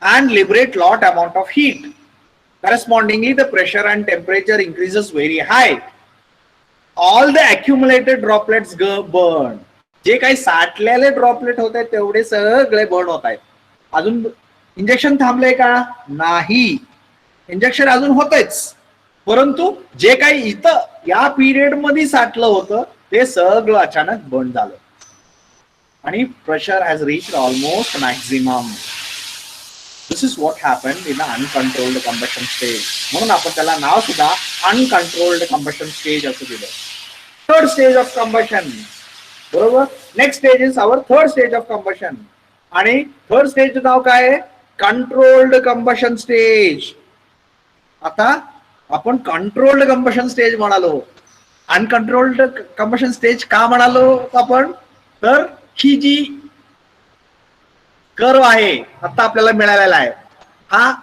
and liberate lot amount of heat. Correspondingly, the pressure and temperature increases very high. All the accumulated droplets go burn. जे काही साठलेले droplet होत आहेत तेवढे सगळे बर्न होत आहेत. अजून इंजेक्शन थांबलंय का? नाही, इंजेक्शन अजून होतच, परंतु जे काही इथं या पिरियड मध्ये साठलं होतं ते सगळं अचानक बर्न झालं आणि pressure has reached almost maximum. This is what happened in uncontrolled combustion stage. म्हणून आपण त्याला नाव सुद्धा अनकंट्रोल्ड कंबशन स्टेज असं दिलं. Third stage of combustion. बरोबर, next stage is our third stage of combustion. आणि थर्ड स्टेजचं नाव काय आहे? Controlled combustion stage. आता आपण कंट्रोल्ड कंबशन स्टेज म्हणालो. अनकंट्रोल्ड कंबशन स्टेज का म्हणालो आपण? तर ही जी कर्व आहे आता आपल्याला मिळालेला आहे, हा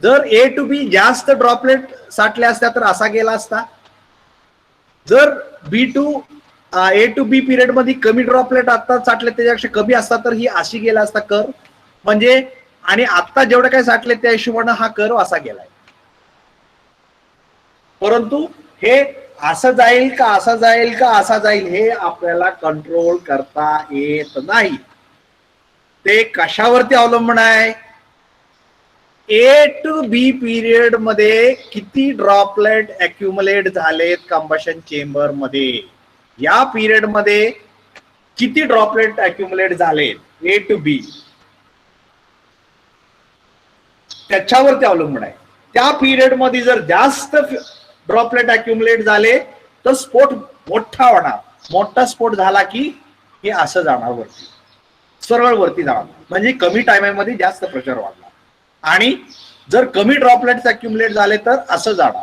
जर ए टू बी जास्त ड्रॉपलेट साठले असत्या तर असा गेला असता, जर A to B पिरियड मध्ये कमी ड्रॉपलेट आता साठले त्याच्यापेक्षा कमी असतात तर ही अशी गेला असता कर्व, म्हणजे आणि आता जेवढे काय साठले त्या हिशोबाने हा कर्व असा गेलाय. परंतु हे असं जाईल का असा जाईल का असा जाईल हे आपल्याला कंट्रोल करता येत नाही. ते कशावरती अवलंबून आहे? A to B पिरियड मध्ये किती ड्रॉपलेट अक्युमुलेट झालेत कंबशन चेंबर मध्ये, या पिरियड मध्ये किती ड्रॉपलेट अक्युमुलेट झालेत A to B, त्याच्यावरती अवलंबून आहे. त्या पिरियड मध्ये जर जास्त ड्रॉपलेट अक्युमुलेट झाले तर स्फोट मोठा होणार. मोठा स्फोट झाला की हे असं जाणार वरती, सरळ वरती जाणार, म्हणजे कमी टाइममध्ये जास्त प्रेशर वाढणार. आणि जर कमी ड्रॉपलेट्स अक्युमुलेट झाले तर असं जाणार.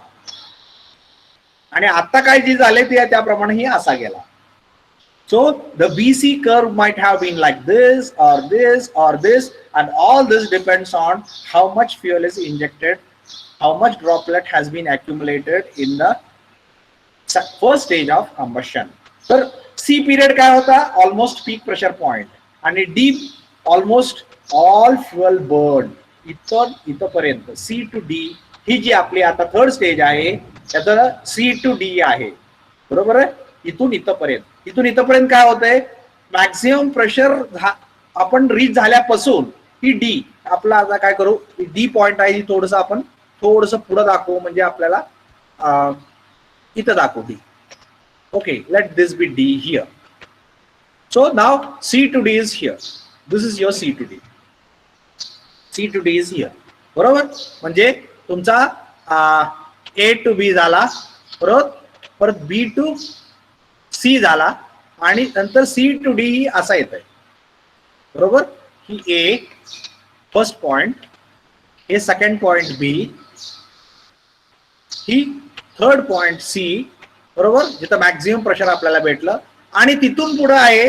आणि आता काय जे झाले ते त्याप्रमाणे ही असा गेला. So the BC curve might have been like this or this or this, and all this depends on how much fuel is injected, how much droplet has been accumulated in the first stage of combustion. तर C period काय होता? Almost peak pressure point, आणि D almost all fuel burned. इथपर्यंत C to D ही जी आपली आता third stage आहे त्याचं C to D आहे, बरोबर आहे. इथून इथपर्यंत काय होतंय? मॅक्सिमम प्रेशर आपण रीच झाल्यापासून ही डी आपला आता काय करू, डी पॉइंट आहे थोडस आपण थोडस पुढे दाखवू, म्हणजे आपल्याला इथं दाखवू D. Okay, let this be D here. So now C to D is here. This is your C to D. C to D is here, बरोबर. म्हणजे तुमचा A to B झाला, परत B to C झाला, आणि नंतर C to D ही असा येत आहे, बरोबर. ही A फर्स्ट पॉइंट, हे सेकंड पॉइंट B, ही थर्ड पॉइंट C, बरोबर, जिथं मॅक्झिमम प्रेशर आपल्याला भेटलं. आणि तिथून पुढे आहे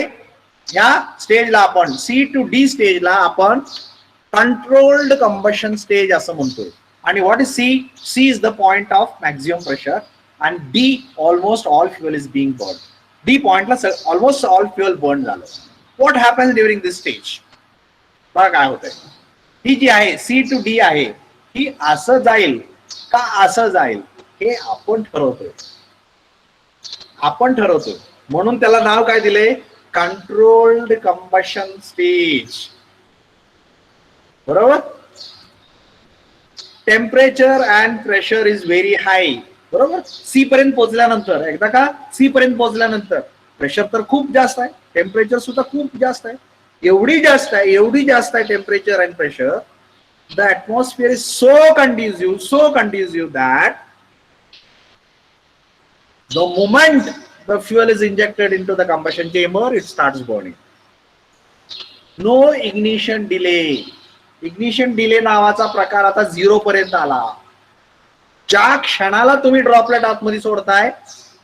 या स्टेजला आपण C to D स्टेजला आपण कंट्रोल्ड कंबशन स्टेज असं म्हणतोय. आणि what is C? C is the point of maximum pressure, and D almost all fuel is being burned. D point ला almost all fuel burned झालं. What happens during this stage? बघा काय होतंय. ही जी आहे C to D आहे ही असं जाईल का असं जाईल हे आपण ठरवतोय. म्हणून त्याला नाव काय दिले? कंट्रोल्ड कंबशन स्टेज, बरोबर. Temperature and pressure is very high, बरोबर. C पर्यंत पोहोचल्यानंतर, एकदा का C पर्यंत पोहोचल्यानंतर प्रेशर तर खूप जास्त आहे, टेम्परेचर सुद्धा खूप जास्त आहे. एवढी जास्त आहे temperature and pressure. The atmosphere is so conducive that the moment the fuel is injected into the combustion chamber it starts burning. No ignition delay. Ignition delay नावाचा प्रकार आता 0 पर्यंत आला. ज्या क्षणाला तुम्ही ड्रॉपलेट आतमध्ये सोडताय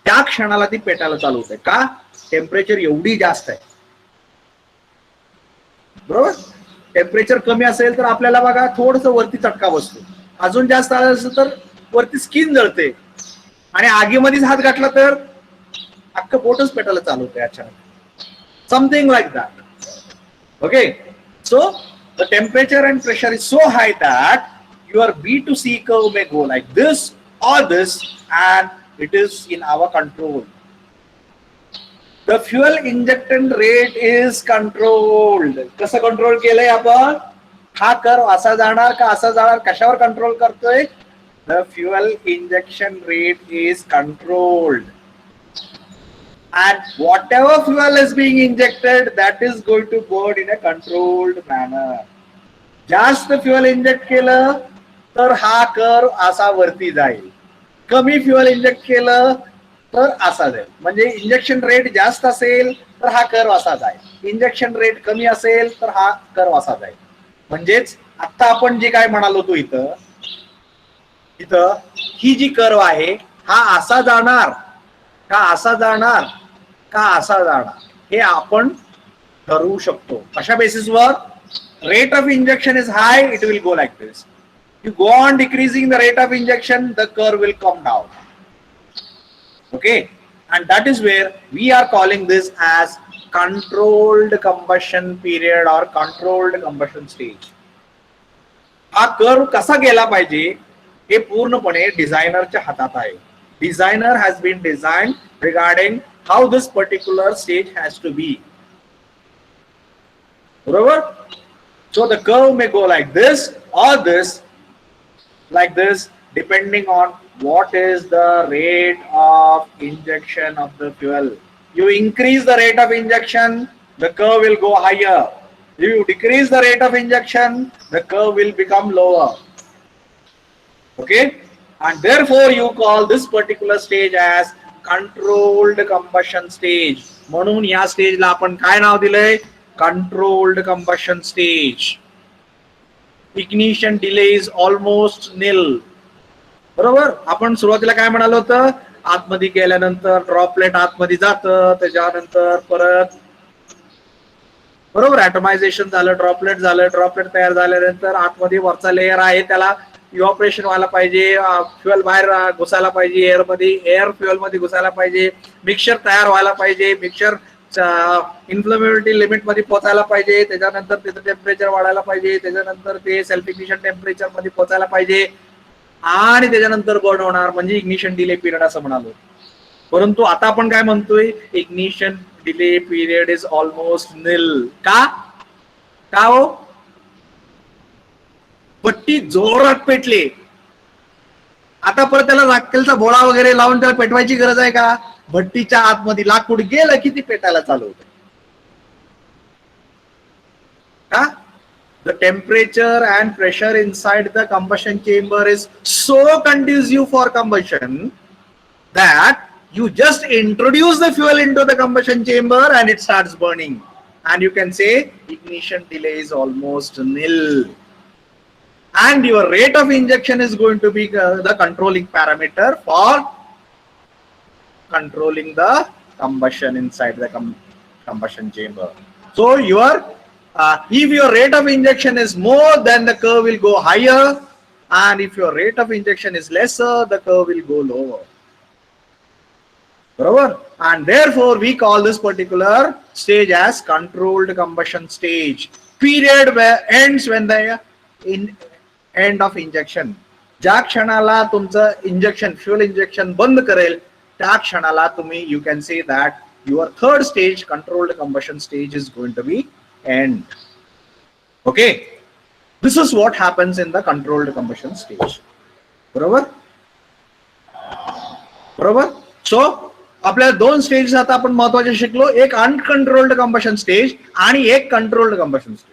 त्या क्षणाला ती पेटायला चालू होते. का? टेम्परेचर एवढी जास्त आहे, बरोबर. टेम्परेचर कमी असेल तर आपल्याला बघा थोडस वरती चटका बसतो, अजून जास्त आलं असेल तर वरती स्किन जळते, आणि आगीमध्येच हात घातला तर अख्खं पोटच पेटायला चालू होते अचानक. Something like that. Okay, so the temperature and pressure is so high that your B to C curve may go like this or this, and it is in our control. The fuel injection rate is controlled. कसं control केलंय आपण? हा curve असा जाणार का असा जाणार, कशावर कंट्रोल करतोय? The fuel injection rate is controlled, and whatever fuel is being injected that is going to burn in a controlled manner. जास्त फ्युएल इंजेक्ट केलं तर हा कर्व असा वरती जाईल, कमी फ्युएल इंजेक्ट केलं तर असा जाईल. म्हणजे इंजेक्शन रेट जास्त असेल तर हा कर्व असा जाईल, इंजेक्शन रेट कमी असेल तर हा कर्व असा जाईल. म्हणजेच आता आपण जे काय म्हणालो होतो इथं ही जी कर्व आहे हा असा जाणार का असा जाणार का असा जाणार हे आपण ठरवू शकतो. अशा बेसिसवर rate of injection is high, it will go like this. You go on decreasing the rate of injection, the curve will come down. Okay, and that is where we are calling this as controlled combustion period or controlled combustion stage. हा curve कसा गेला पाहिजे हे पूर्णपणे डिझायनरच्या हातात आहे. Designer has been design regarding how this particular stage has to be. बरोबर. So the curve may go like this or this, like this, depending on what is the rate of injection of the fuel. You increase the rate of injection, the curve will go higher. If you decrease the rate of injection, the curve will become lower. Okay, and therefore you call this particular stage as controlled combustion stage. म्हणून या स्टेजला आपण काय नाव दिलंय? Controlled combustion stage. Ignition delay is almost nil. बरोबर. आपण सुरुवातीला काय म्हणालो होतं? आतमध्ये गेल्यानंतर ड्रॉपलेट आतमध्ये जातं, त्याच्यानंतर परत बरोबर ॲटमायझेशन झालं, ड्रॉपलेट झालं, ड्रॉपलेट तयार झाल्यानंतर आतमध्ये वरचा लेअर आहे त्याला इव्हॉपरेशन व्हायला पाहिजे, फ्युएल बाहेर घुसायला पाहिजे, एअर फ्युएल मध्ये घुसायला पाहिजे, मिक्सचर तयार व्हायला पाहिजे, मिक्सचर इन्फ्लेमेबिलिटी लिमिट मध्ये पोहोचायला पाहिजे, त्याच्यानंतर त्याचं टेम्परेचर वाढायला पाहिजे, त्याच्यानंतर ते सेल्फ इग्निशन टेम्परेचर मध्ये पोहोचायला पाहिजे आणि त्याच्यानंतर बर्न होणार, म्हणजे इग्निशन डिले पिरियड असं म्हणालो. परंतु आता आपण काय म्हणतोय? Ignition delay period is almost nil. का हो? पट्टी जोरात पेटली, आता परत त्याला राखेलचा भोळा वगैरे लावून त्याला पेटवायची गरज आहे का? भट्टीच्या आतमध्ये लाकूड गेलं की ती पेटायला चालू होते. का? The temperature and pressure inside the combustion chamber is so conducive for combustion that you just introduce the fuel into the combustion chamber and it starts burning, and you can say ignition delay is almost nil, and your rate of injection is going to be the controlling parameter for controlling the combustion inside the combustion chamber. So if your rate of injection is more, then the curve will go higher, and if your rate of injection is lesser, the curve will go lower. Barabar? And therefore we call this particular stage as controlled combustion stage. Period ends when the end of injection. ज्या क्षणाला तुमचं injection fuel injection बंद करेल त्या क्षणाला तुम्ही you can say that your third stage, controlled combustion stage, is going to be end. Okay, this is what happens in the controlled combustion stage. बरोबर. So आपल्या दोन स्टेज आता आपण महत्वाचे शिकलो, एक अनकंट्रोल्ड कंबशन स्टेज आणि एक कंट्रोल्ड कंबशन स्टेज.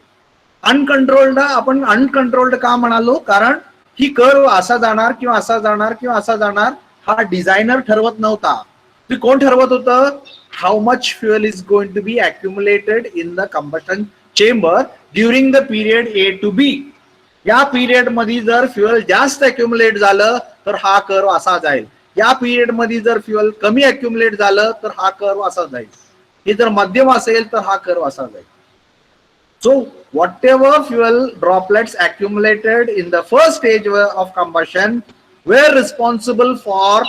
अनकंट्रोल्ड आपण अनकंट्रोल्ड का म्हणालो? कारण ही कर्व असा जाणार किंवा असा जाणार किंवा असा जाणार हा डिझायनर ठरवत नव्हता. ते कोण ठरवत होतं? How much fuel is going to be accumulated in the combustion chamber during the period A to B. या पिरियड मध्ये जर फ्युएल जास्त अक्युमुलेट झालं तर हा कर्व असा जाईल. या पिरियड मध्ये जर फ्युएल कमी अक्युमुलेट झालं तर हा कर्व असा जाईल. हे जर मध्यम असेल तर हा कर्व असा जाईल. So whatever fuel droplets accumulated in the first stage of combustion were responsible for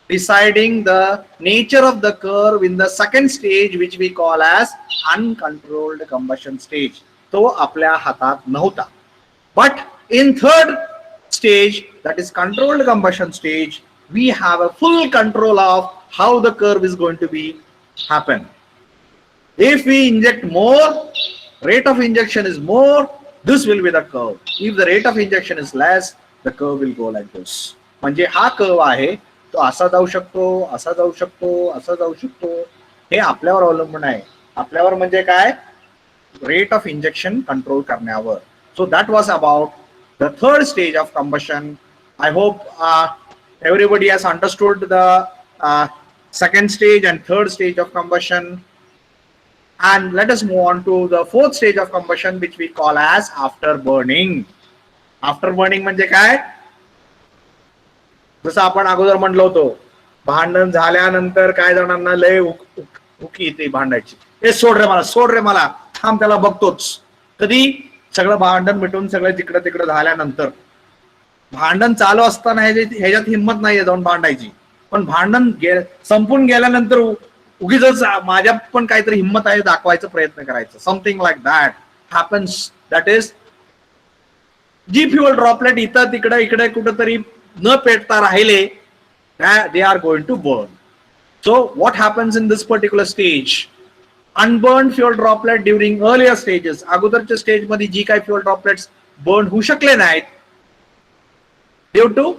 deciding the nature of the curve in the second stage, which we call as uncontrolled combustion stage. तो आपल्या हातात नव्हता. But in third stage, that is controlled combustion stage, we have a full control of how the curve is going to be happen. If we inject more, rate of injection is more, this will be the curve. If the rate of injection is less, the curve will go like this. म्हणजे हा curve आहे तो असा जाऊ शकतो, असा जाऊ शकतो, असा जाऊ शकतो. हे आपल्यावर अवलंबून आहे. आपल्यावर म्हणजे काय? रेट ऑफ इंजेक्शन कंट्रोल करण्यावर. So that was about the third stage of combustion. I hope everybody has understood the second stage and third stage of combustion. And let us move on to the fourth stage of combustion, which we call as after burning. After burning म्हणजे काय? जसं आपण अगोदर म्हणलो होतो, भांडण झाल्यानंतर काय जणांना लय उकी येते भांडायची. हे सोड रे मला थांब त्याला बघतोच. कधी? सगळं भांडण मिटून सगळं तिकडं तिकडं झाल्यानंतर. भांडण चालू असताना ह्याच्यात हिंमत नाहीये जाऊन भांडायची. पण भांडण संपून गेल्यानंतर उगीच माझ्या पण काहीतरी हिंमत आहे दाखवायचा प्रयत्न करायचा. Something like that happens. That is जी फ्युअल ड्रॉपलेट इथं तिकडे इकडे कुठेतरी न पेटता राहिले, they are going to burn. So what happens in this particular stage? Unburned fuel droplet during earlier stages, अगोदरच्या स्टेज मध्ये जी काही फ्युअल ड्रॉपलेट्स बर्न होऊ शकले नाहीत ड्यू टू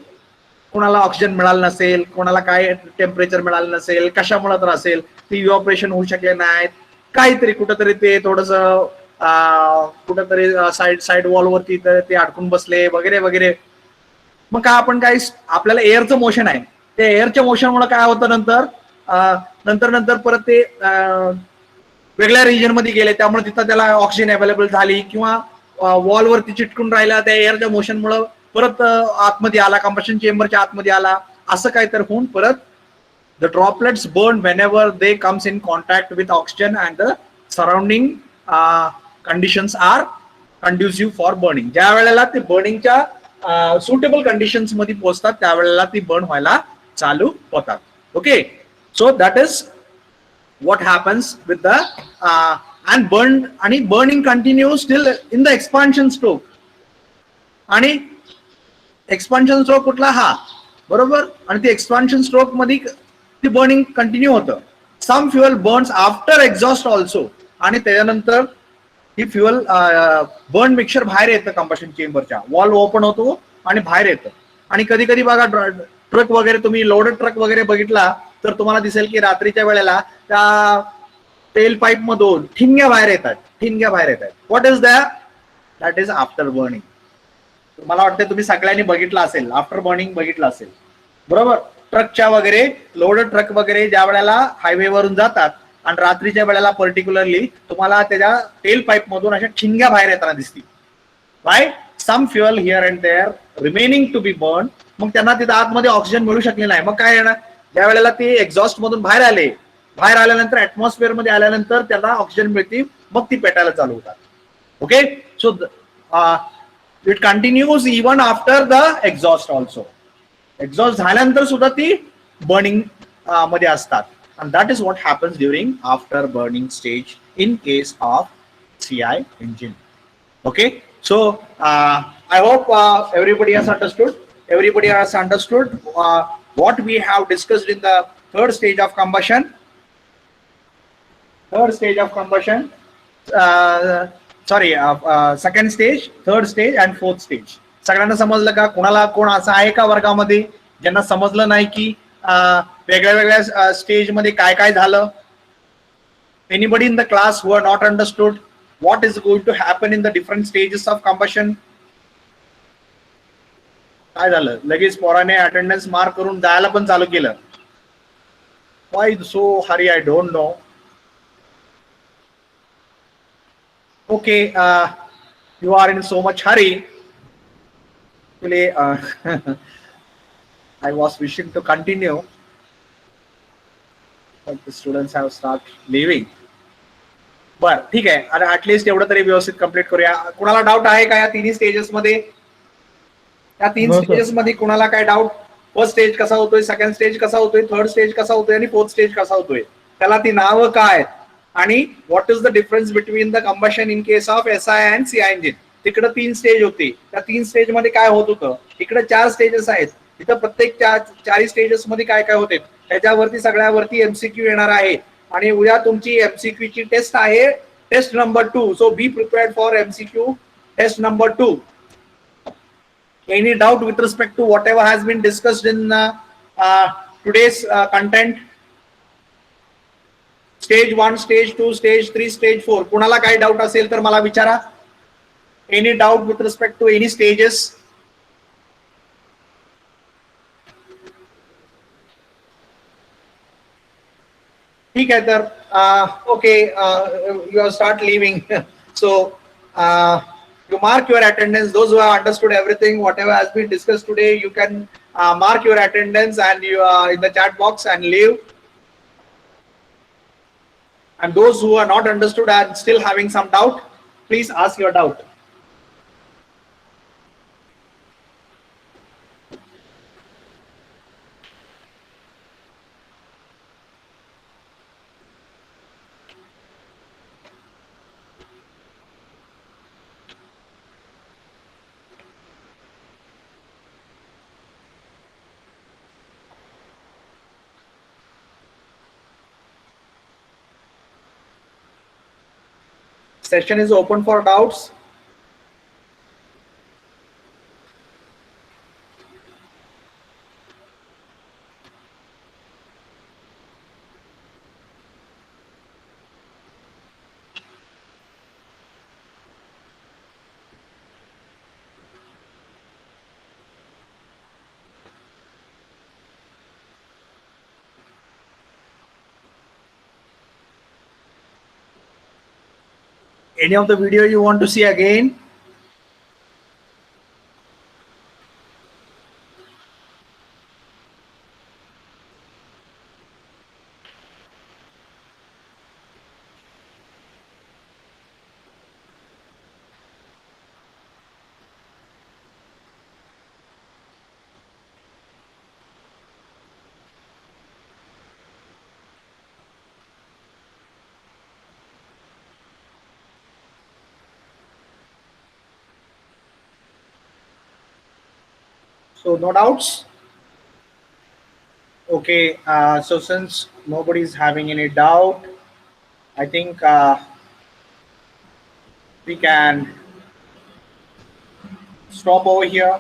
कोणाला ऑक्सिजन मिळालं नसेल, कोणाला काय टेम्परेचर मिळालं नसेल, कशामुळे तर असेल, ती इव्हॅपोरेशन होऊ शकले नाहीत, काहीतरी कुठंतरी ते थोडस कुठंतरी साईड वॉलवरती ते अडकून बसले वगैरे वगैरे. मग काय आपण काय आपल्याला एअरचं मोशन आहे, ते एअरच्या मोशनमुळे काय होतं नंतर परत ते वेगळ्या रिजन मध्ये गेले, त्यामुळे तिथं त्याला ऑक्सिजन अवेलेबल झाली, किंवा वॉलवरती चिटकून राहिला त्या एअरच्या मोशनमुळे परत आतमध्ये आला, कंबशन चेंबरच्या आतमध्ये आला, असं काय तर होऊन परत the droplets burn whenever they comes in contact with oxygen and the surrounding conditions are conducive for burning. ज्या वेळेला ते बर्निंगच्या सुटेबल कंडिशन्स मध्ये पोहोचतात त्यावेळेला ती बर्न व्हायला चालू होतात. Okay, so that is what happens with the and burning continues still in the expansion stroke. आणि एक्सपान्शन स्ट्रोक कुठला? हा, बरोबर. आणि ती एक्सपान्शन स्ट्रोक मध्ये ती बर्निंग कंटिन्यू होतं. Some fuel burns after exhaust also, आणि त्याच्यानंतर ही फ्युअल बर्न मिक्सचर बाहेर येतं कंबशन चेंबरच्या, वॉल्व ओपन होतो आणि बाहेर येतं. आणि कधी कधी बघा ट्रक वगैरे, तुम्ही लोडेड ट्रक वगैरे बघितला तर तुम्हाला दिसेल की रात्रीच्या वेळेला त्या तेल पाईप मधून ठिणग्या बाहेर येतात. What is that is after burning. मला वाटतं तुम्ही सगळ्यांनी बघितलं असेल, आफ्टर बर्निंग बघितलं असेल, बरोबर. ट्रकच्या वगैरे लोडेड ट्रक वगैरे ज्या वेळेला हायवे वरून जातात आणि रात्रीच्या वेळेला पर्टिक्युलरली तुम्हाला त्याच्या तेल पाईप मधून अशा ठिणग्या बाहेर येताना दिसतील. Right, some fuel here and there remaining to be burn. मग त्यांना तिथं आतमध्ये ऑक्सिजन मिळू शकले नाही, मग काय येणार? ज्या वेळेला ते एक्झॉस्ट मधून बाहेर आल्यानंतर ऍटमॉस्फिअर मध्ये आल्यानंतर त्यांना ऑक्सिजन मिळते, मग ती पेटायला चालू होतात. Okay, so it continues even after the exhaust also. Exhaust झाल्यानंतर सुद्धा ती बर्निंग मध्ये असतात. and that is what happens during after burning stage in case of CI engine. Okay, so I hope everybody has understood what we have discussed in the third stage of combustion, second stage, third stage and fourth stage. सगळ्यांना समजलं का? कोणाला कोण असं आहे का वर्गामध्ये ज्यांना समजलं नाही की वेगळ्या वेगळ्या स्टेज मध्ये काय काय झालं? Anybody in the class who are not understood what is going to happen in the different stages of combustion? काय झालं? लगेच पोराने अटेंडन्स मार्क करून जायला पण चालू केलं. Why so hurry? I don't know. Okay, you are in so much hurry. I was wishing to continue, but the students have started leaving. बर, ठीक आहे. अरे ऍटलिस्ट एवढं तरी व्यवस्थित कंप्लीट करूया. कुणाला डाऊट आहे का या तिन्ही स्टेजेस मध्ये? या तीन स्टेजेस मध्ये कुणाला काय डाऊट? फर्स्ट स्टेज कसा होतोय, सेकंड स्टेज कसा होतोय, थर्ड स्टेज कसा होतोय आणि फोर्थ स्टेज कसा होतोय? त्याला ती नावं काय आणि what is the difference between the combustion in case of SI and CI engine? तिकडे 3 स्टेज होते. त्या 3 स्टेज मध्ये काय होत होतं? इकडे 4 स्टेजेस आहेत. इथं प्रत्येक 4 स्टेजेस मध्ये काय काय होते त्याच्यावरती सगळ्यावरती MCQ येणार आहे. आणि उद्या तुमची MCQ ची टेस्ट आहे, test number 2. So be prepared for MCQ test number 2. Any doubt with respect to whatever has been discussed in today's content? Stage 1, stage 2, stage 3, stage 4. कुणाला काय डाऊट असेल तर मला विचारा. Any doubt with respect to any stages? ठीक आहे तर okay, you start leaving. So you mark your attendance. Those who have understood everything, whatever has been discussed today, you can mark your attendance and you in the chat box and leave. And those who are not understood and still having some doubt, please ask your doubt. Session is open for doubts. Any of the video you want to see again? So no doubts? Okay, so since nobody is having any doubt, I think we can stop over here.